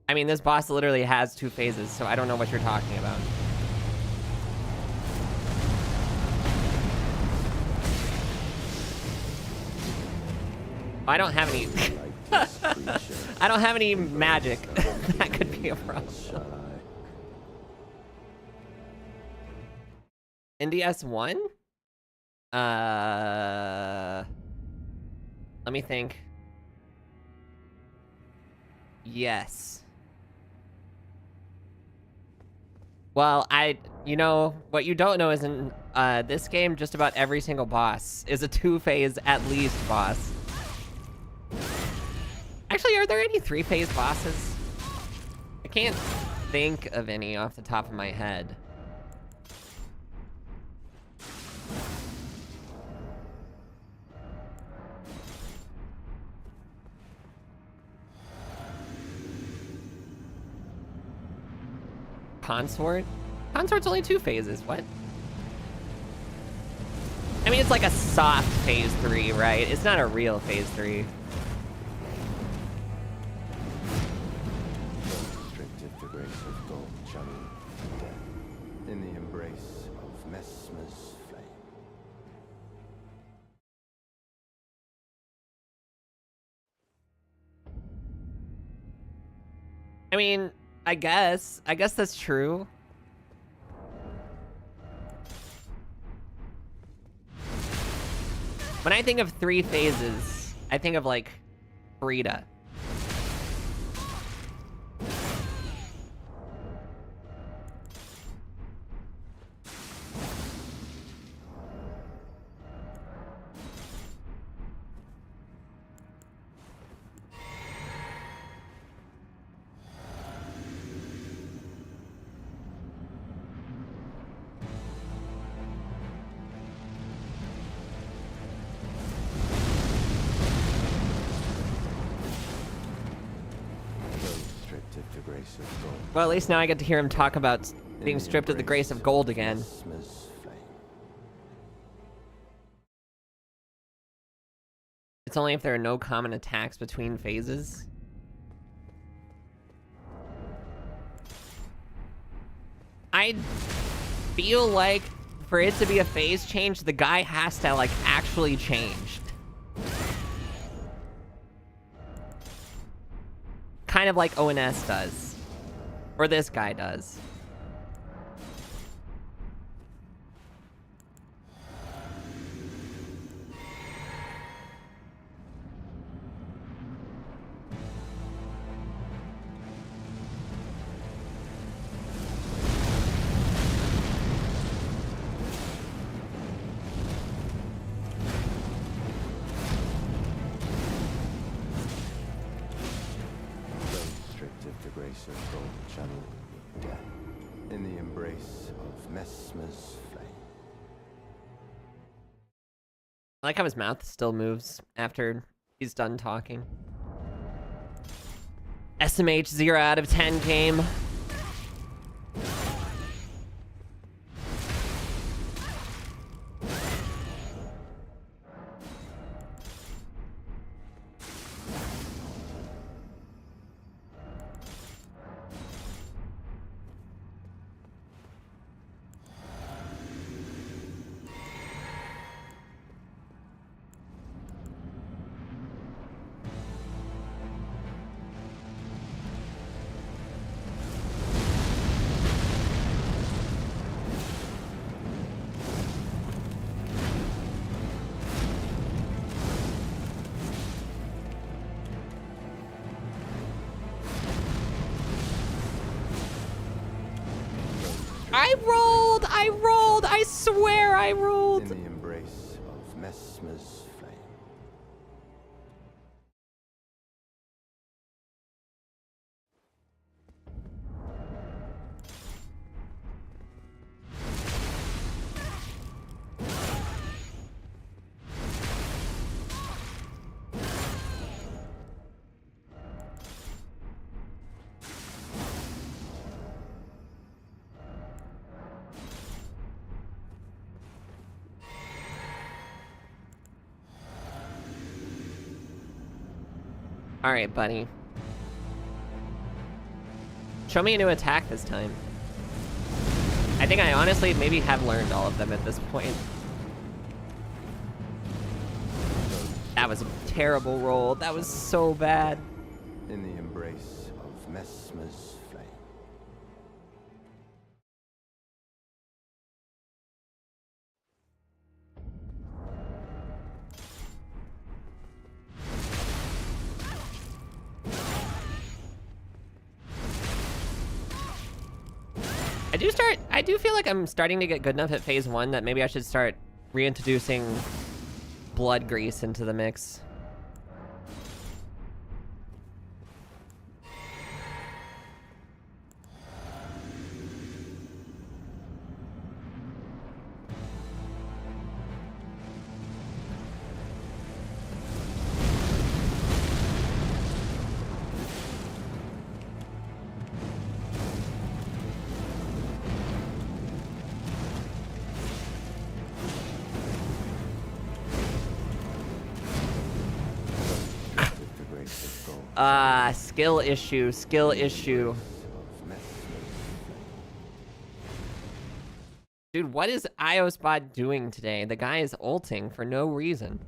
I mean, this boss literally has 2 phases, so I don't know what you're talking about. I don't have any... I don't have any magic. That could be a problem. NDS 1? Let me think. Yes. Well, you know, what you don't know is in this game, just about every single boss is a 2-phase at least boss. Actually, are there any 3-phase bosses? I can't think of any off the top of my head. Consort? Consort's only 2 phases, what? I mean, it's like a soft phase 3, right? It's not a real phase 3. Restricted the grace of gold, shining death in the embrace of Messmer's flame. I mean, I guess that's true. When I think of 3 phases, I think of like Frida. Well, at least now I get to hear him talk about being stripped of the grace of gold again. It's only if there are no common attacks between phases. I feel like for it to be a phase change, the guy has to, like, actually change. Kind of like ONS does. Or this guy does. of gold channeled death in the embrace of Messmer's flame. I like how his mouth still moves after he's done talking. SMH 0 out of 10 game. I rolled! I swear I rolled! In the embrace of Messmer's flame. Alright, buddy. Show me a new attack this time. I think I honestly maybe have learned all of them at this point. That was a terrible roll. That was so bad. In the embrace of Messmer's flame. I do feel like I'm starting to get good enough at phase 1 that maybe I should start reintroducing blood grease into the mix. Skill issue, skill issue. Dude, what is IOSpot doing today? The guy is ulting for no reason.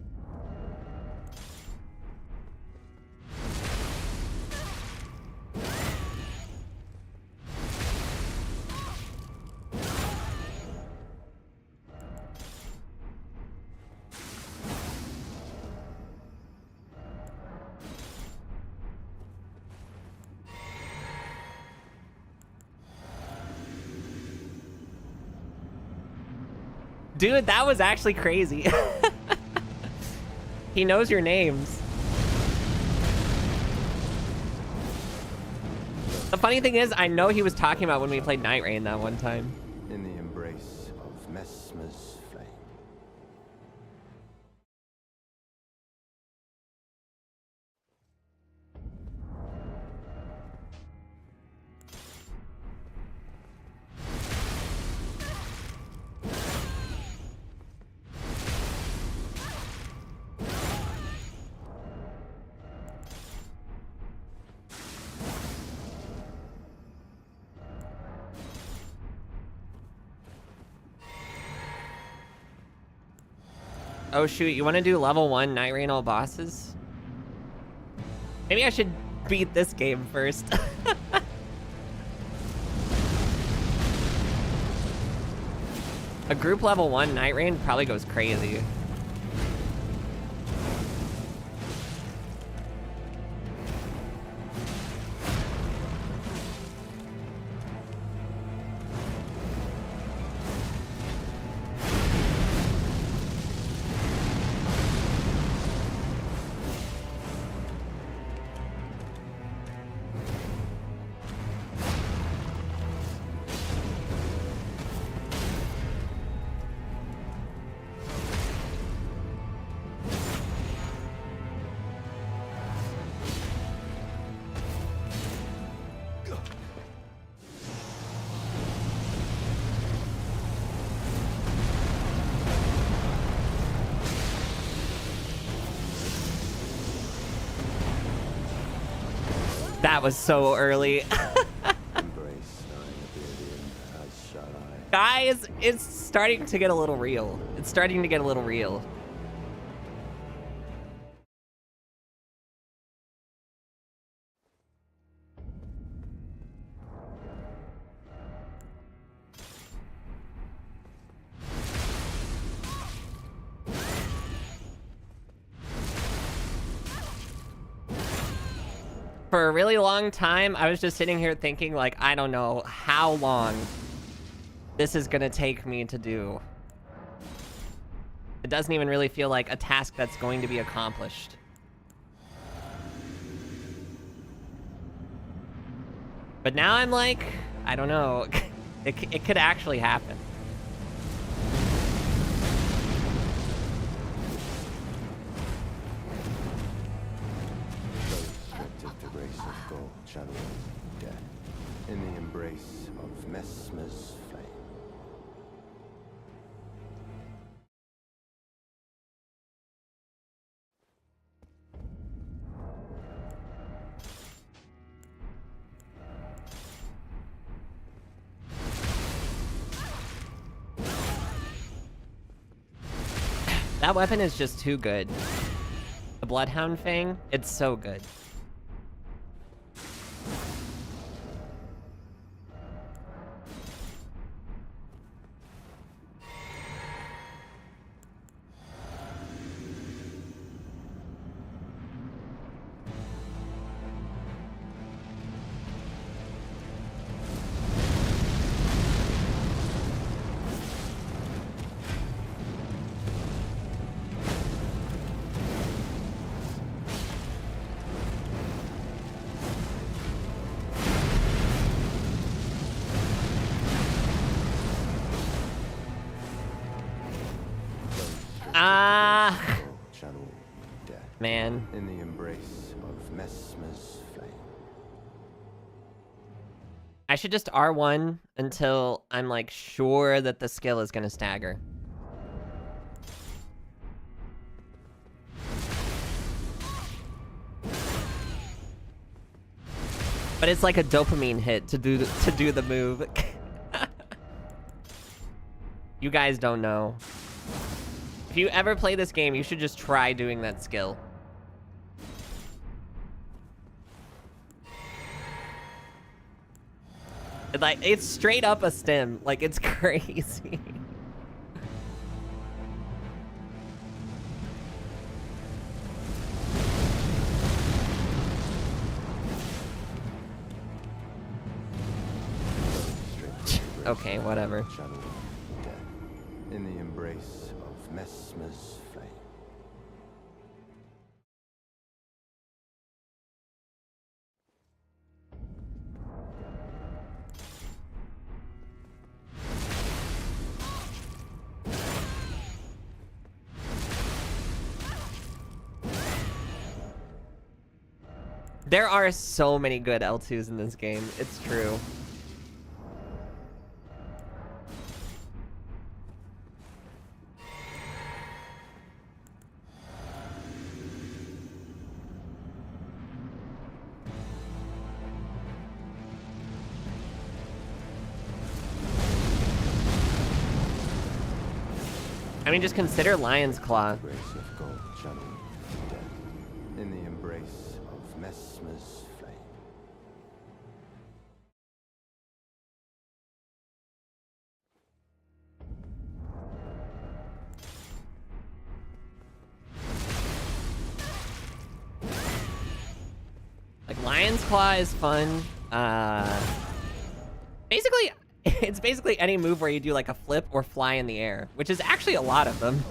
Dude, that was actually crazy. He knows your names. The funny thing is, I know he was talking about when we played Night Rain that one time. In the embrace of Messmer's flame. Oh shoot, you want to do level 1 Night Rain all bosses? Maybe I should beat this game first. A group level 1 Night Rain probably goes crazy. That was so early. Embrace thine oblivion, as shall I. Guys, it's starting to get a little real. It's starting to get a little real. For a really long time, I was just sitting here thinking, like, I don't know how long this is gonna take me to do. It doesn't even really feel like a task that's going to be accomplished. But now I'm like, I don't know. It could actually happen. Shadow of death, in the embrace of Messmer's flame. That weapon is just too good. The Bloodhound thing, it's so good. Shadow of death, Man. in the embrace of Messmer's flame. I should just R1 until I'm like sure that the skill is gonna stagger. But it's like a dopamine hit to do the move. You guys don't know. If you ever play this game, you should just try doing that skill. Like, it's straight up a stim. Like, it's crazy. Okay, whatever. Shadow of death, in the embrace of Messmer's flame. There are so many good L2s in this game. It's true. I mean, just consider Lion's Claw. Grace of gold, shadow of death, in the embrace of Messmer's flame. Like, Lion's Claw is fun. Basically, it's basically any move where you do like a flip or fly in the air, which is actually a lot of them.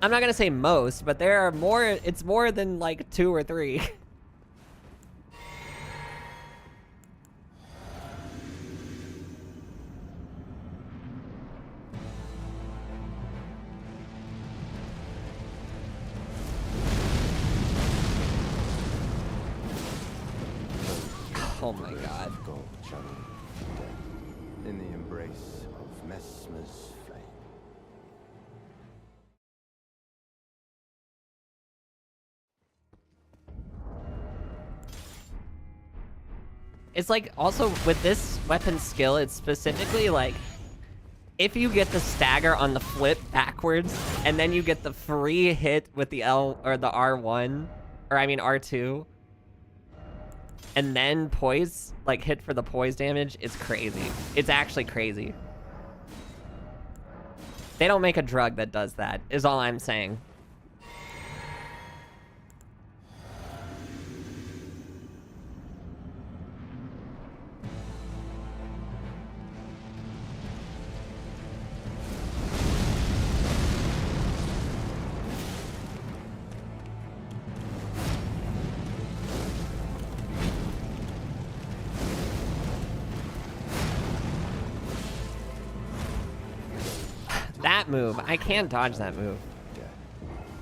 I'm not gonna say most, but there are more. It's more than like 2 or 3. Oh my god. Gold, shadow of death, in the embrace of Messmer's flame. It's like, also, with this weapon skill, it's specifically, like, if you get the stagger on the flip backwards, and then you get the free hit with the L, or the R1, or I mean R2, and then poise, like, hit for the poise damage, it's crazy. It's actually crazy. They don't make a drug that does that, is all I'm saying. That move. I can't dodge that move. Dead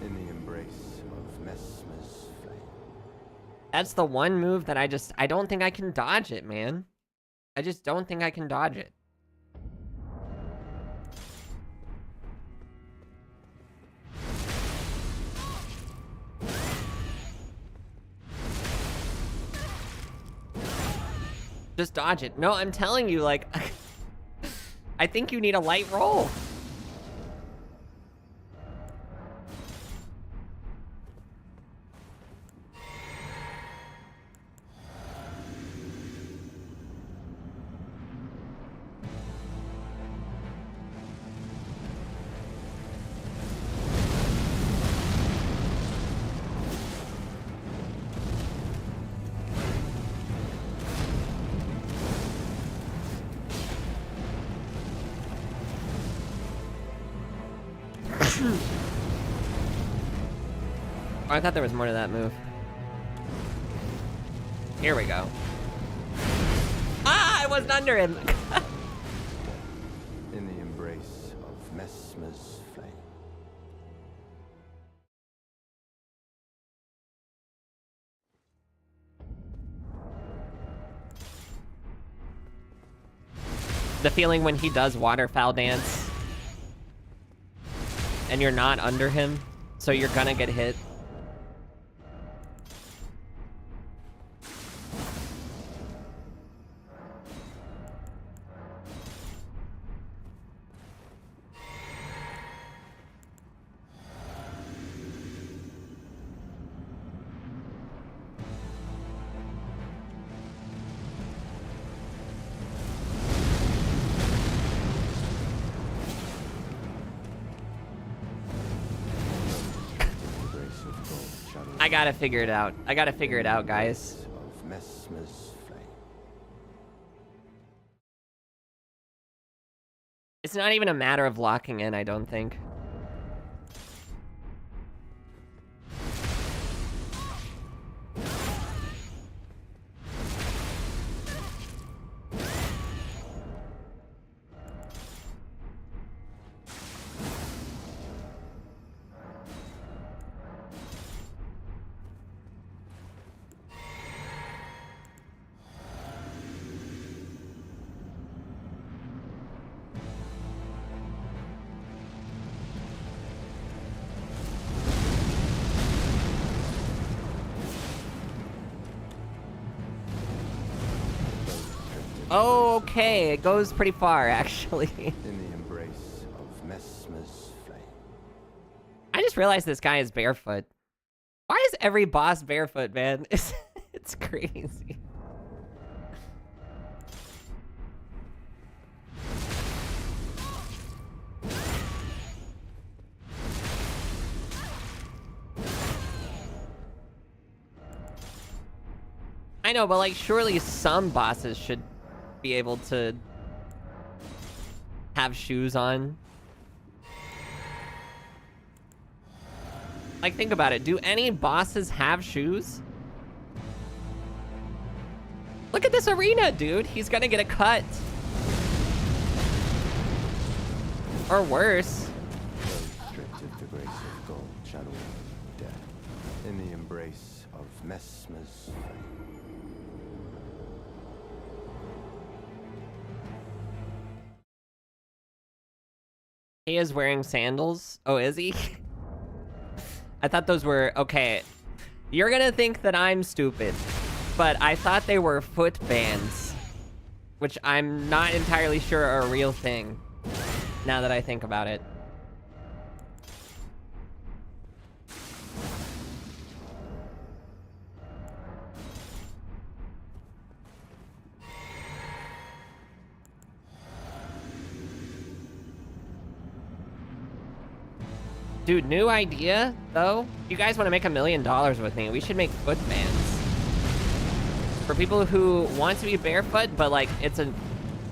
in the embrace of Messmer's flame. That's the one move that I don't think I can dodge it, man. I just don't think I can dodge it. Just dodge it. No, I'm telling you, like, I think you need a light roll. Oh, I thought there was more to that move. Here we go. Ah, I wasn't under him. In the embrace of Messmer's flame. The feeling when he does waterfowl dance and you're not under him, so you're gonna get hit. I gotta figure it out. I gotta figure it out, guys. Of Messmer's flame. It's not even a matter of locking in, I don't think. Okay, it goes pretty far, actually. In the embrace of Messmer's flame. I just realized this guy is barefoot. Why is every boss barefoot, man? It's crazy. I know, but like, surely some bosses should be able to have shoes on. Like, think about it. Do any bosses have shoes? Look at this arena, dude. He's gonna get a cut. Or worse. Restricted the grace of gold, shadow of death. In the embrace of Messmer's flame. He is wearing sandals. Oh, is he? I thought those were... Okay. You're gonna think that I'm stupid. but I thought they were foot bands, which I'm not entirely sure are a real thing, now that I think about it. Dude, new idea, though. If you guys want to make $1 million with me, we should make foot bands. For people who want to be barefoot, but, like, it's a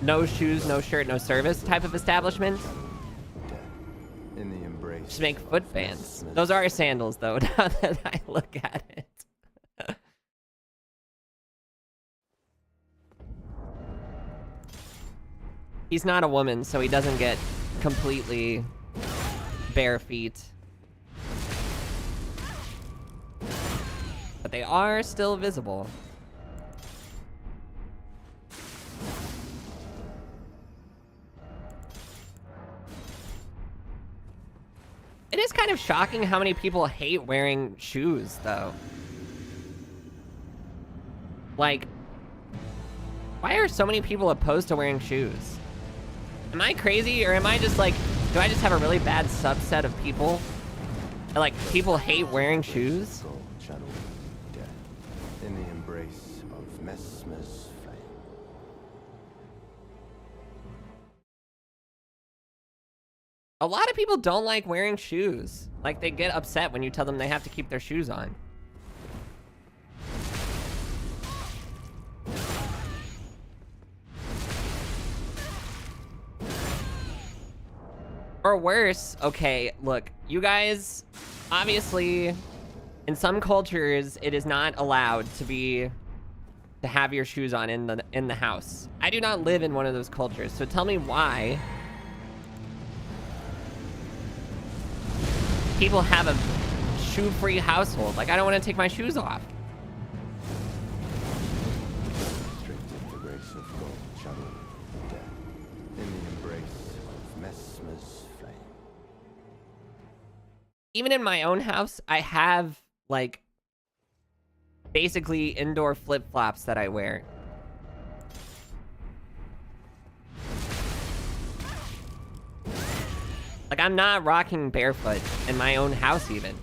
no shoes, no shirt, no service type of establishment. In the embrace. Just make foot bands. Those are sandals, though, now that I look at it. He's not a woman, so he doesn't get completely bare feet. But they are still visible. It is kind of shocking how many people hate wearing shoes, though. Like, why are so many people opposed to wearing shoes? Am I crazy, or am I just like, do I just have a really bad subset of people? Like, people hate wearing shoes? In the embrace of Messmer's flame. A lot of people don't like wearing shoes. Like, they get upset when you tell them they have to keep their shoes on. Or worse, okay, look, you guys, obviously, in some cultures, it is not allowed to have your shoes on in the house. I do not live in one of those cultures, so tell me why people have a shoe-free household. Like, I don't want to take my shoes off. Restricted the grace of gold, shadow, death. In the embrace of Messmer's flame. Even in my own house, I have, like, basically indoor flip-flops that I wear. Like, I'm not rocking barefoot in my own house, even.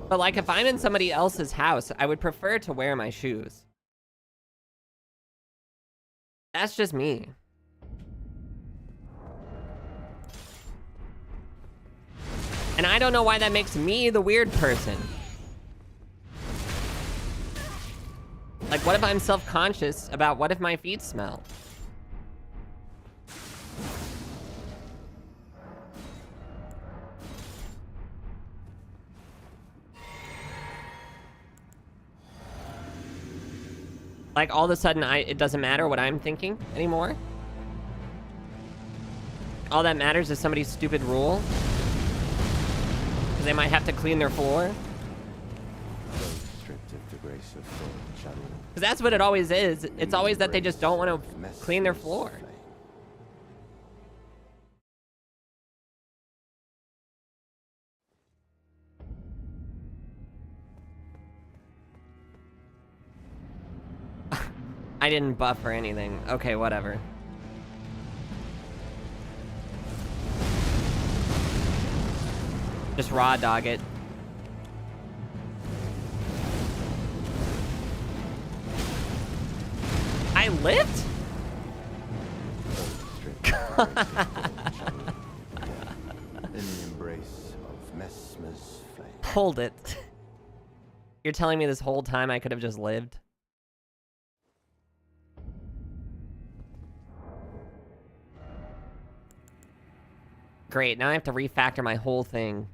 But, like, if I'm in somebody else's house, I would prefer to wear my shoes. That's just me. And I don't know why that makes me the weird person. Like, what if I'm self-conscious about what if my feet smell? Like, all of a sudden, it doesn't matter what I'm thinking anymore? All that matters is somebody's stupid rule? Because they might have to clean their floor? Because that's what it always is. It's always that they just don't want to clean their floor. I didn't buff or anything. Okay, whatever. Just raw dog it. I lived? In the embrace of Messmer's flame. Hold it. You're telling me this whole time I could have just lived? Great, now I have to refactor my whole thing.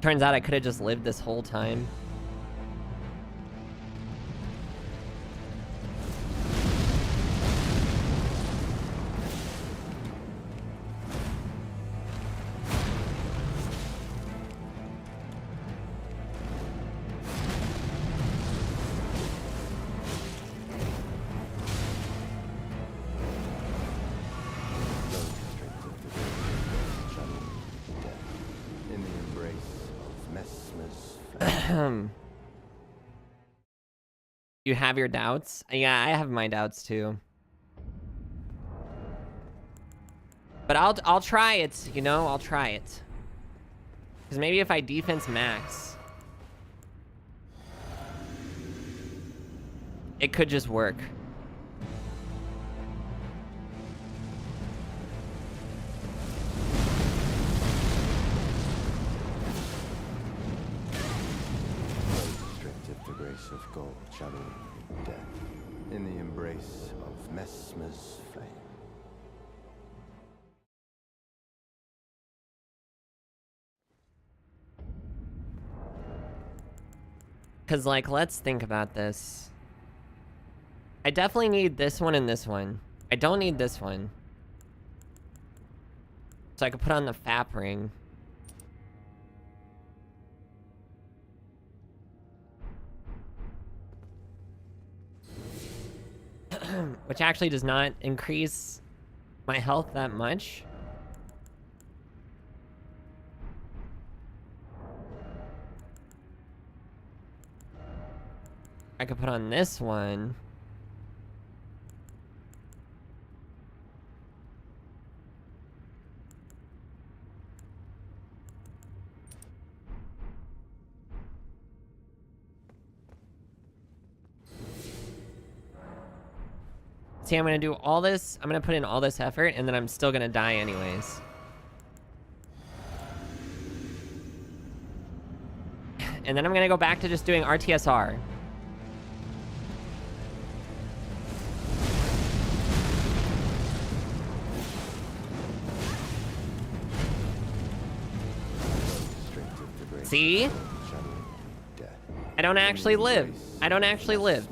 Turns out I could have just lived this whole time. In the embrace of Messmer's flame. You have your doubts? Yeah, I have my doubts too. But I'll try it, you know? I'll try it. Because maybe if I defense max, it could just work. Restricted the grace of gold, shadowing death. In the embrace of Messmer's flame. Because, like, let's think about this. I definitely need this one and this one. I don't need this one. So I could put on the FAP ring. Which actually does not increase my health that much. I could put on this one. See, I'm gonna do all this. I'm gonna put in all this effort, and then I'm still gonna die anyways. And then I'm gonna go back to just doing RTSR. See? I don't actually live. I don't actually live.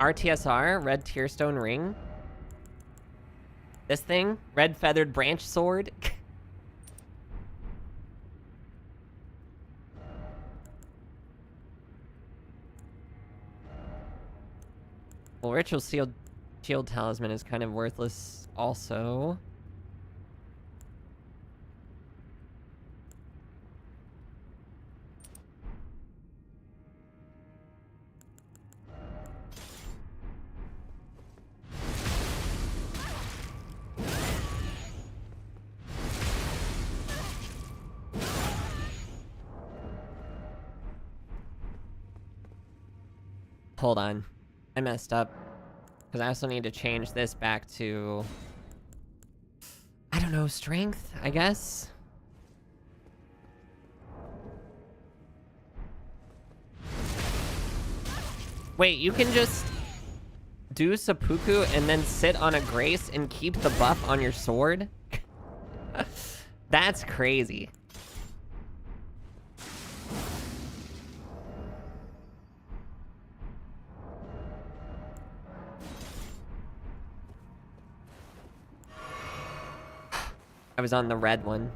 RTSR, red tearstone ring. This thing, red feathered branch sword. Well, ritual shield talisman is kind of worthless also. Hold on. I messed up. Because I also need to change this back to... I don't know, strength, I guess? Wait, you can just do Seppuku and then sit on a grace and keep the buff on your sword? That's crazy. I was on the red one.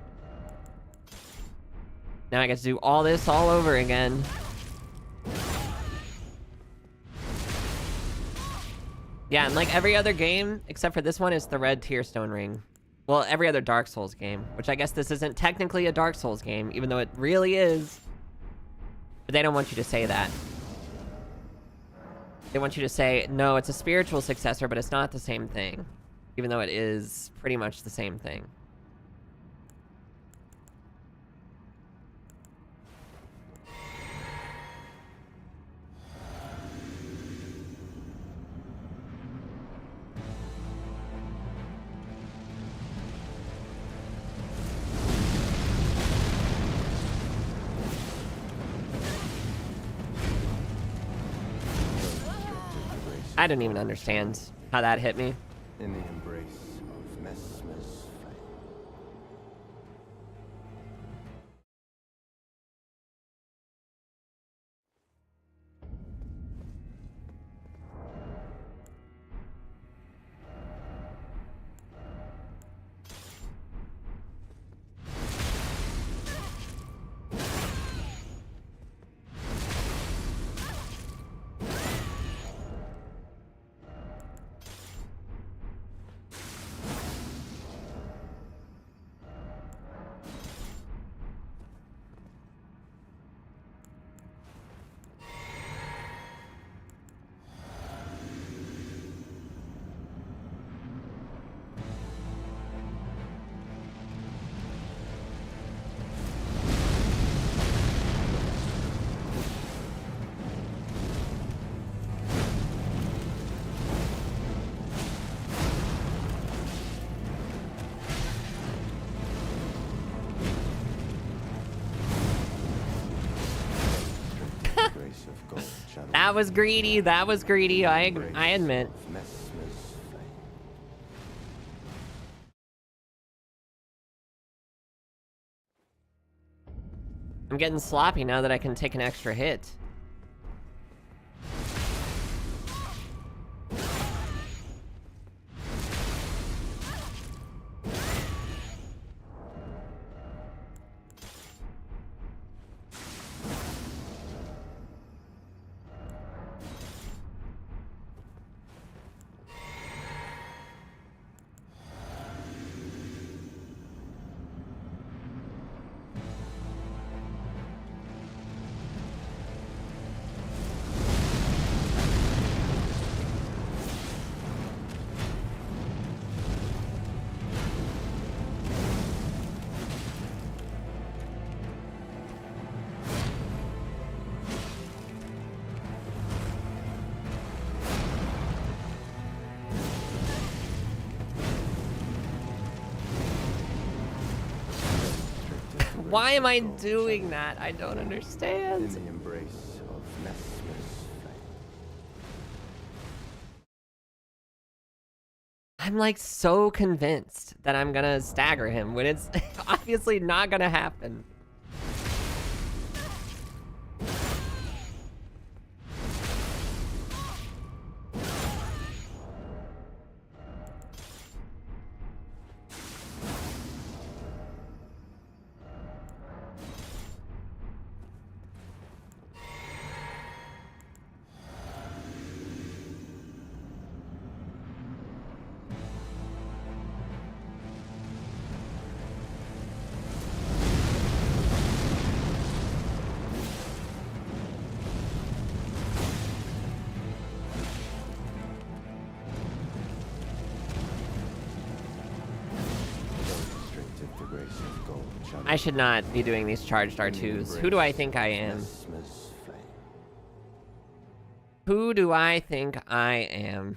Now I get to do all this all over again. Yeah, and like every other game, except for this one, is the red tearstone ring. Well, every other Dark Souls game, which I guess this isn't technically a Dark Souls game, even though it really is. But they don't want you to say that. They want you to say, no, it's a spiritual successor, but it's not the same thing. Even though it is pretty much the same thing. I didn't even understand how that hit me. In the embrace of Messmer's flame. Grace of gold channel. That was greedy. That was greedy. I admit. Of Messmer's flame. I'm getting sloppy now that I can take an extra hit. Why am I doing that? I don't In understand. the embrace of Messmer's flame. I'm like so convinced that I'm gonna stagger him when it's obviously not gonna happen. Restricted the grace of gold channel. I should not be doing these charged R2s. Who do I think I am? Messmer's flame. Who do I think I am?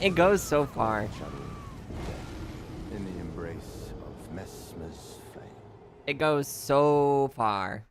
It goes so far. In the embrace of Messmer's flame. It goes so far.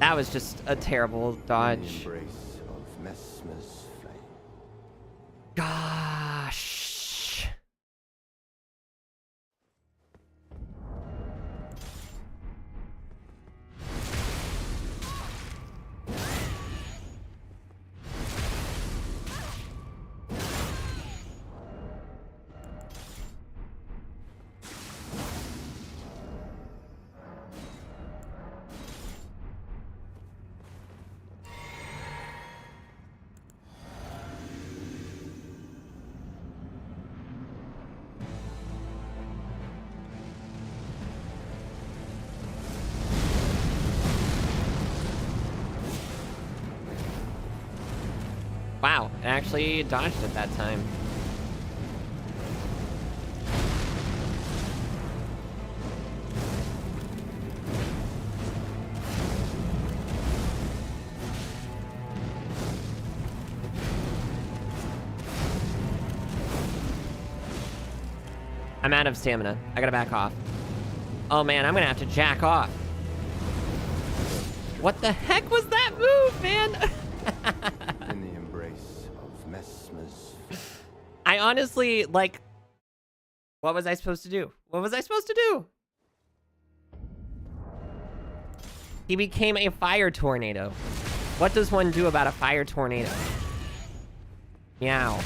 That was just a terrible In the dodge. embrace of Messmer's flame. Gosh. Wow, it actually dodged it that time. I'm out of stamina. I gotta back off. Oh man, I'm gonna have to jack off. What the heck was that move, man? In the embrace of Messmer's flame. I honestly, like... What was I supposed to do? What was I supposed to do? He became a fire tornado. What does one do about a fire tornado? Meow.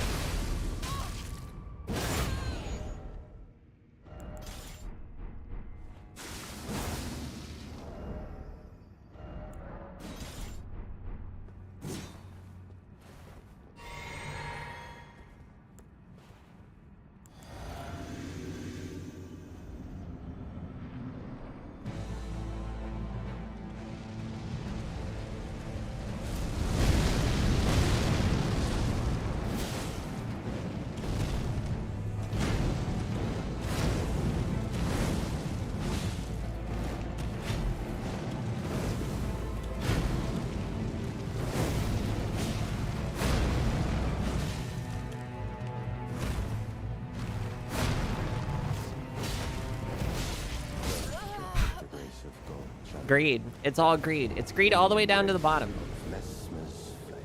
The grace of gold shall Greed. It's all greed. It's greed all the way down to the bottom. of Messmer's flame.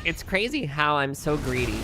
It's crazy how I'm so greedy.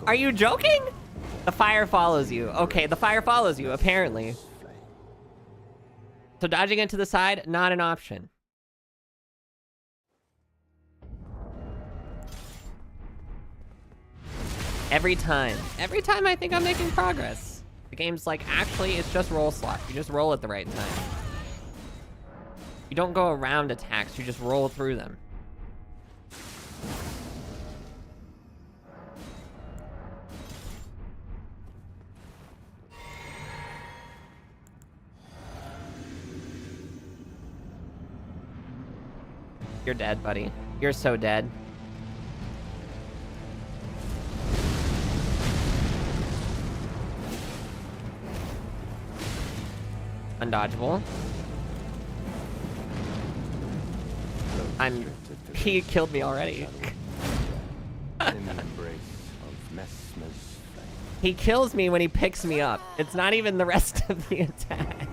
Are you joking? The fire follows you. Okay, the fire follows you, apparently. So dodging it to the side, not an option. Every time I think I'm making progress. The game's like, actually, it's just roll slot. You just roll at the right time. You don't go around attacks, you just roll through them. You're dead, buddy. You're so dead. Undodgeable. He killed me already. In the embrace of Messmer's flame. He kills me when he picks me up. It's not even the rest of the attack.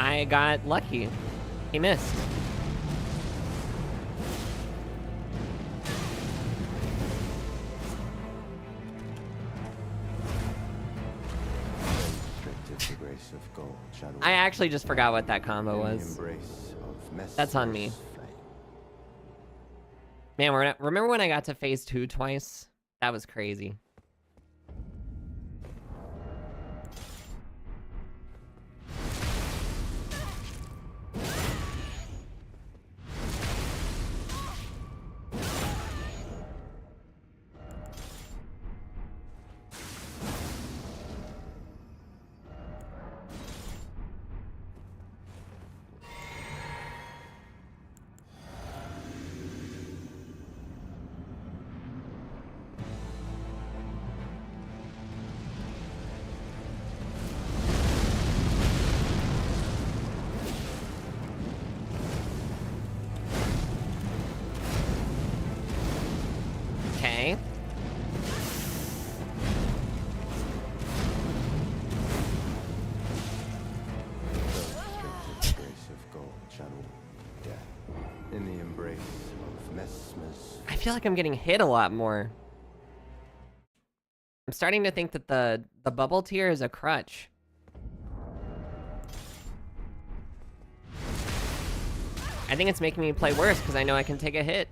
I got lucky. He missed. The grace of gold, shadow I actually just forgot what that combo in the was. embrace of That's on me. Messmer's flame. Man, remember when I got to phase 2 twice? That was crazy. Okay. The grace of gold, shadow death in the embrace of Messmer's I feel like I'm getting hit a lot more. I'm starting to think that the bubble tier is a crutch. I think it's making me play worse because I know I can take a hit.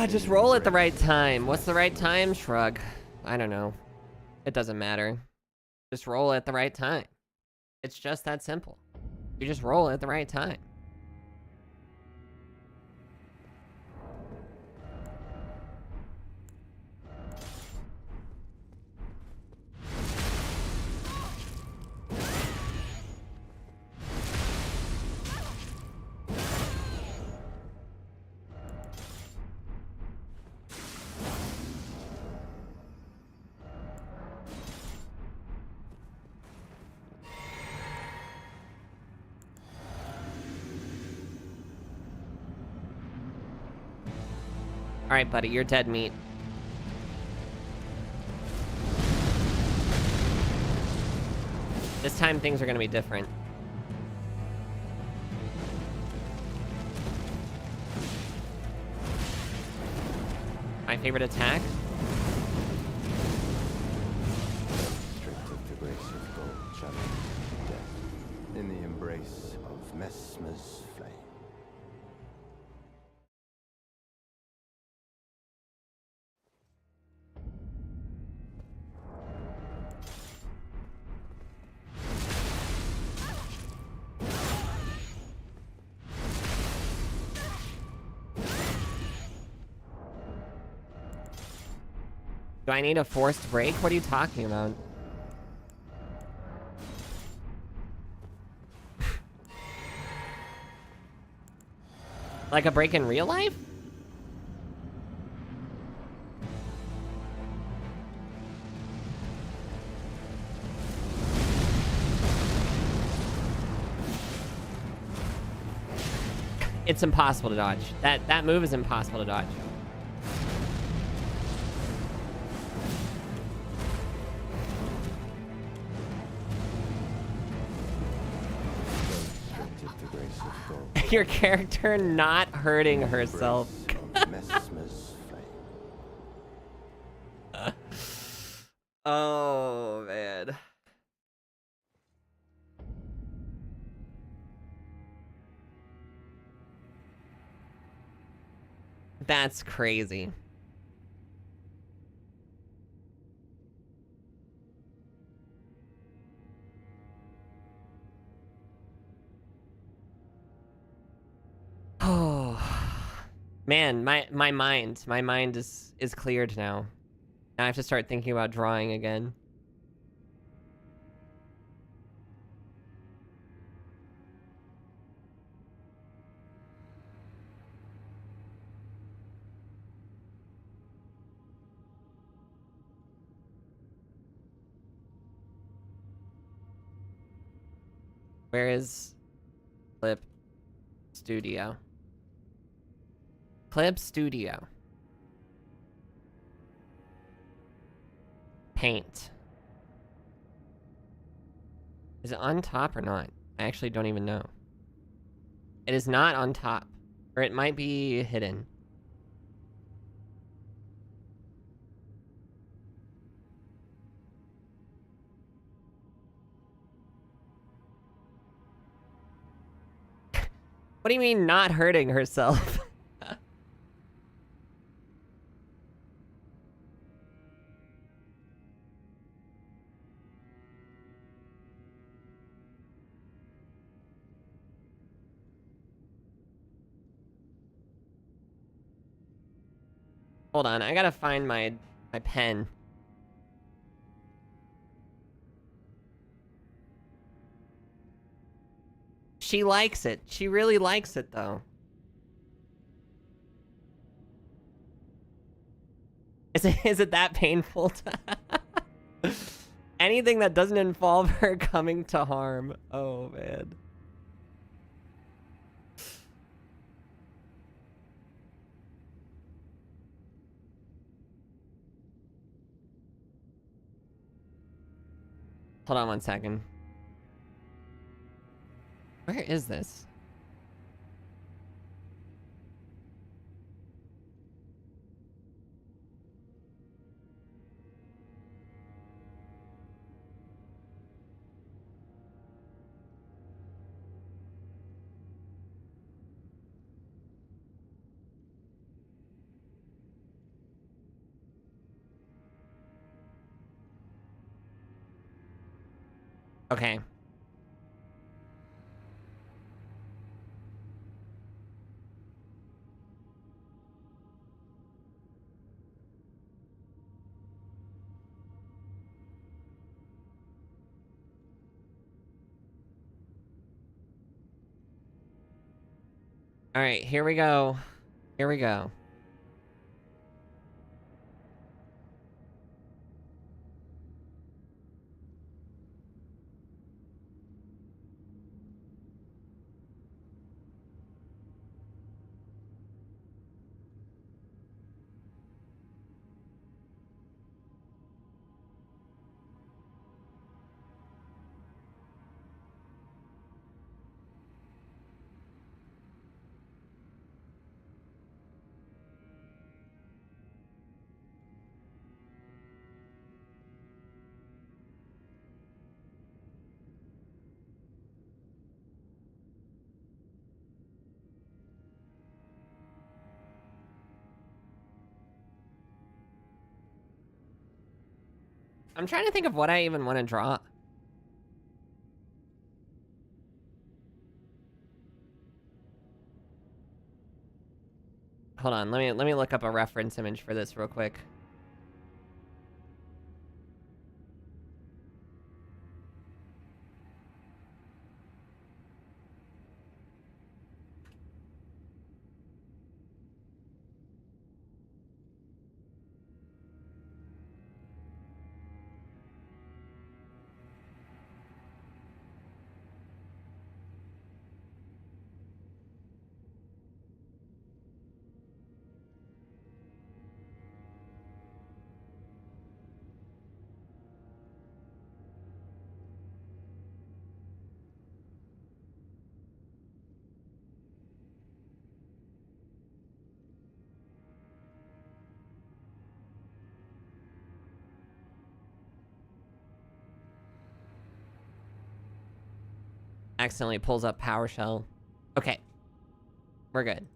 Just roll at the right time. What's the right time? Shrug. I don't know. It doesn't matter. Just roll at the right time. It's just that simple. You just roll at the right time. Alright, buddy, you're dead meat. This time things are gonna be different. My favorite attack? strength of the grace of gold, shadow death in the embrace of Messmer's flame. Do I need a forced break? What are you talking about? Like a break in real life? It's impossible to dodge. That move is impossible to dodge. Strength of the grace of gold. Your character not hurting herself. Embrace of Messmer's flame. Oh, man. That's crazy. Oh. Man, my mind is cleared now. Now I have to start thinking about drawing again. Where is Clip Studio? Clip Studio. Paint. Is it on top or not? I actually don't even know. It is not on top. Or it might be hidden. What do you mean not hurting herself? Hold on, I gotta find my pen. She likes it. She really likes it, though. Is it that painful to... Anything that doesn't involve her coming to harm. Oh, man. Hold on one second. Where is this? Okay. All right, here we go. Here we go. I'm trying to think of what I even want to draw. Hold on, let me look up a reference image for this real quick. Accidentally pulls up PowerShell. Okay. We're good.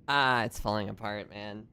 Ah, it's falling apart, man.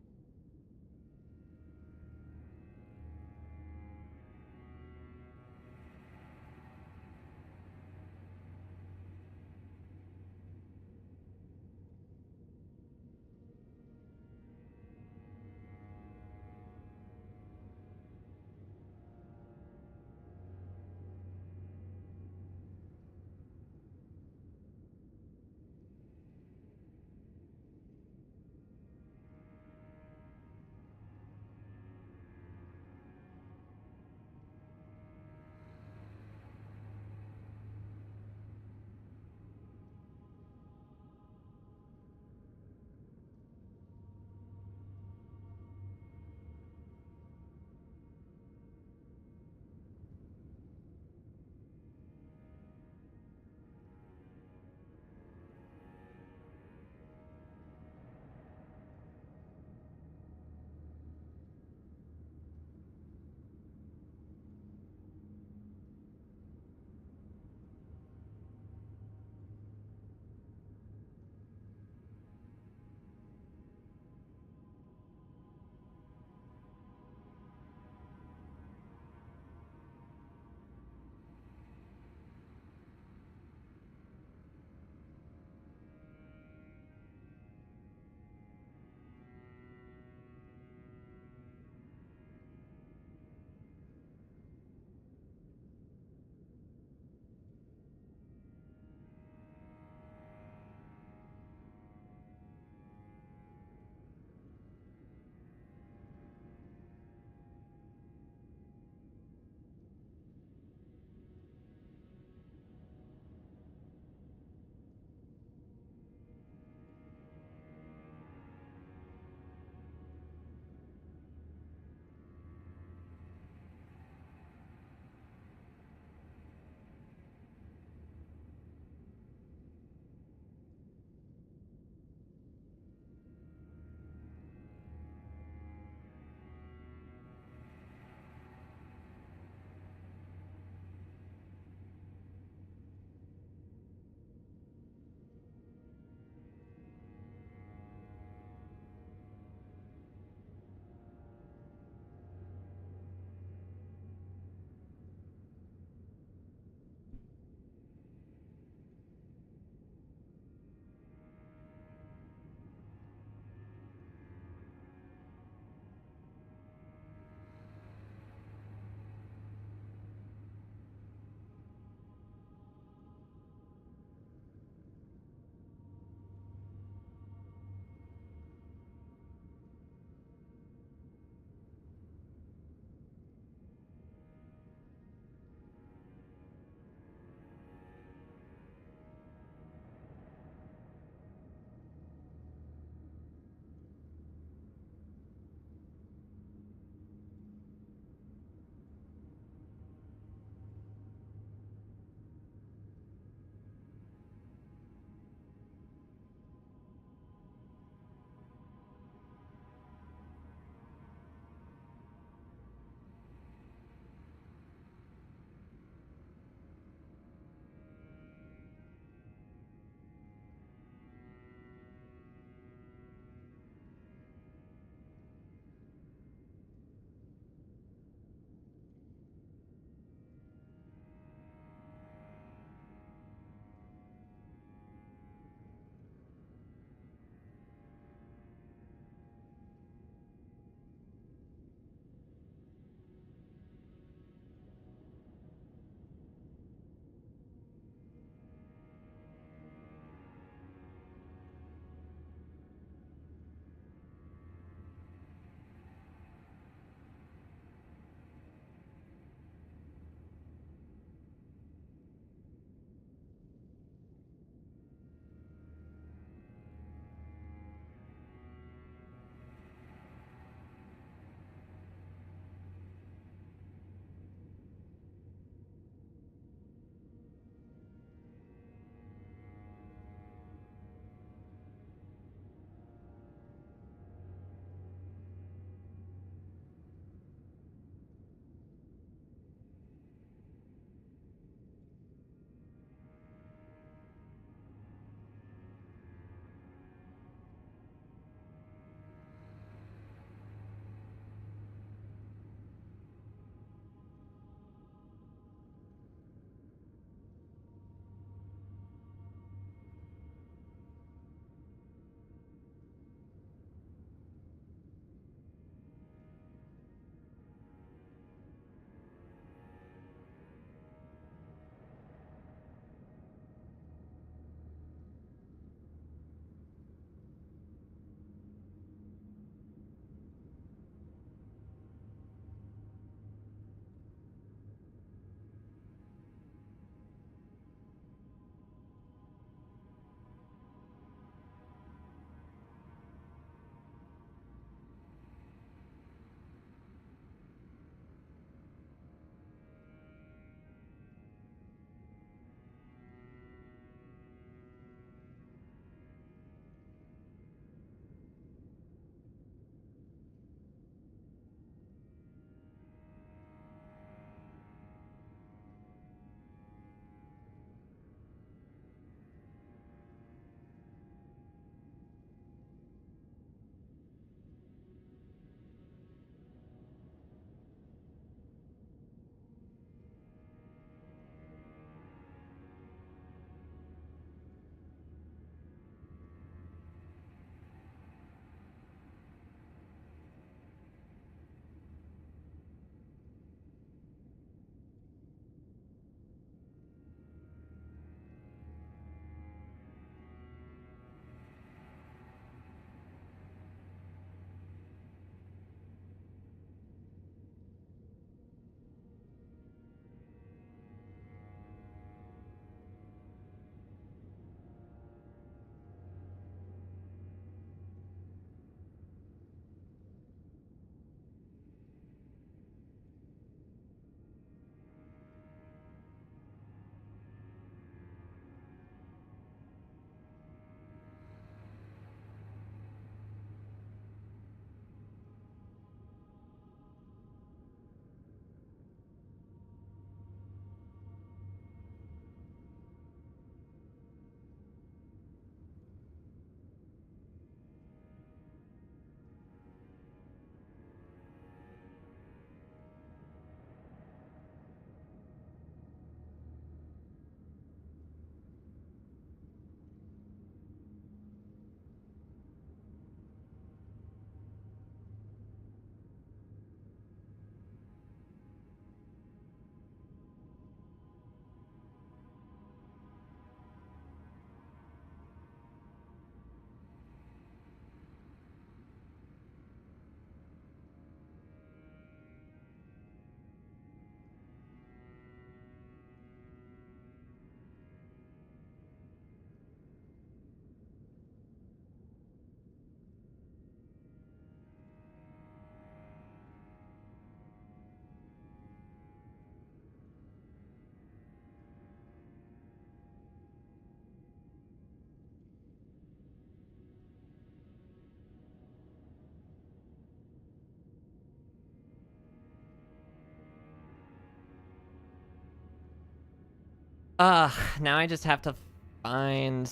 Now I just have to find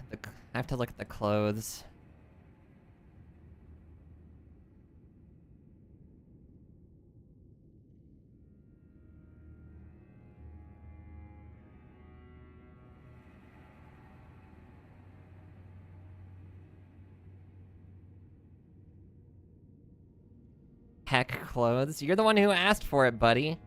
the... I have to look at the clothes. Heck, clothes. You're the one who asked for it, buddy.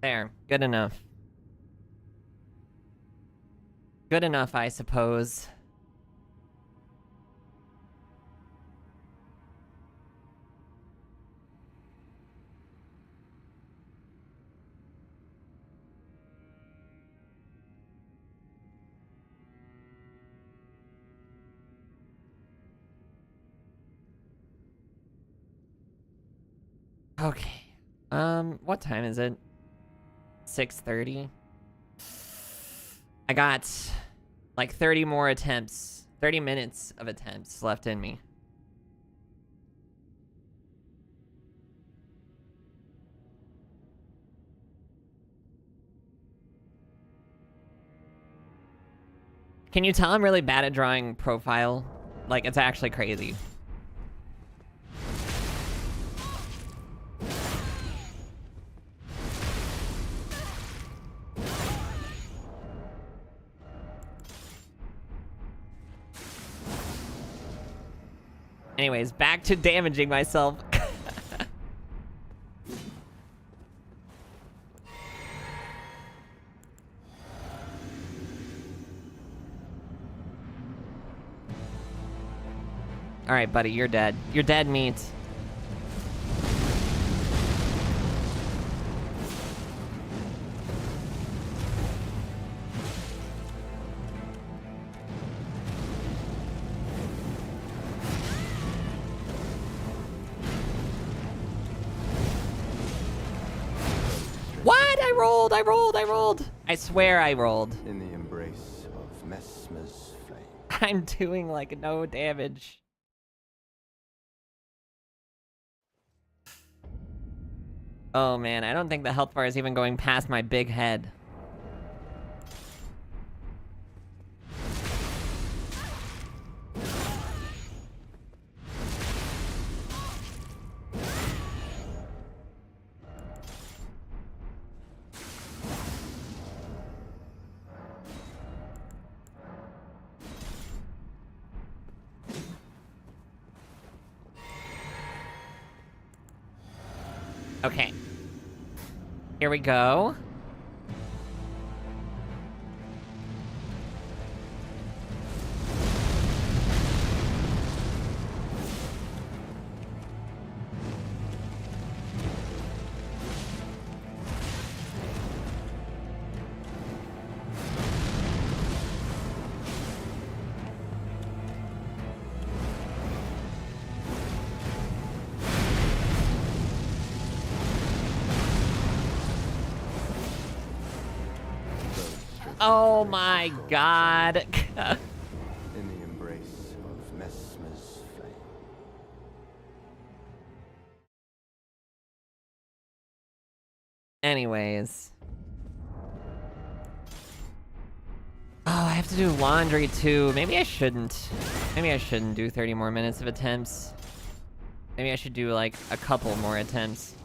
There. Good enough. Good enough, I suppose. Okay. What time is it? 6:30. I got like 30 more attempts. 30 minutes of attempts left in me. Can you tell I'm really bad at drawing profile? Like, it's actually crazy. Anyways, back to damaging myself. Alright, buddy, you're dead. You're dead meat. What? I rolled. I swear I rolled. In the embrace of Messmer's flame. I'm doing like no damage. Oh man, I don't think the health bar is even going past my big head. Okay. Here we go. Oh my god. In the embrace of Messmer's flame. Anyways. Oh, I have to do laundry too. Maybe I shouldn't. Maybe I shouldn't do 30 more minutes of attempts. Maybe I should do like a couple more attempts.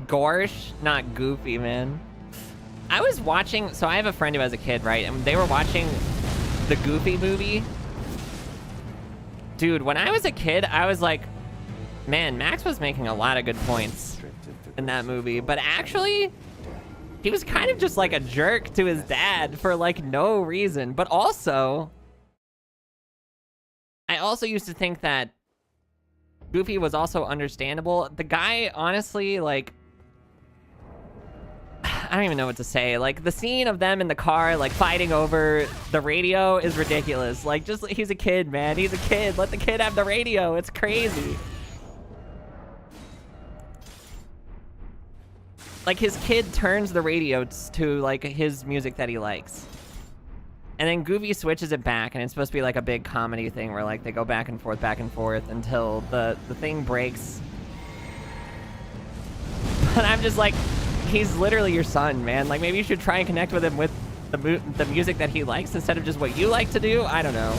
Gorsh, not Goofy, man. I was watching, so I have a friend who has a kid, right? And they were watching the Goofy movie. Dude, when I was a kid, I was like, man, Max was making a lot of good points in that movie. But actually, he was kind of just like a jerk to his dad for like no reason. But also, I also used to think that Goofy was also understandable. The guy, honestly, like, I don't even know what to say. Like, the scene of them in the car, like, fighting over the radio is ridiculous. Like, just, he's a kid, man. He's a kid. Let the kid have the radio. It's crazy. Like, his kid turns the radio to, like, his music that he likes. And then Goofy switches it back, and it's supposed to be, like, a big comedy thing where, like, they go back and forth until the thing breaks. But I'm just like, he's literally your son, man. Like, maybe you should try and connect with him with the music that he likes instead of just what you like to do. I don't know.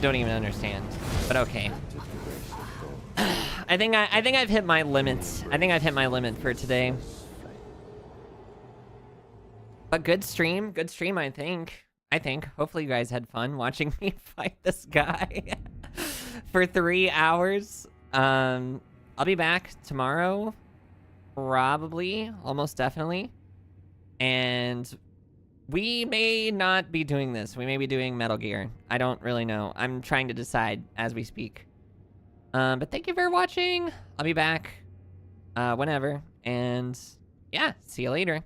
don't even understand, but okay. I think I've hit my limit. I think I've hit my limit for today. But good stream, I think. Hopefully you guys had fun watching me fight this guy for 3 hours. I'll be back tomorrow, probably, almost definitely. And we may not be doing this. We may be doing Metal Gear. I don't really know. I'm trying to decide as we speak. But thank you for watching. I'll be back whenever. And yeah, see you later.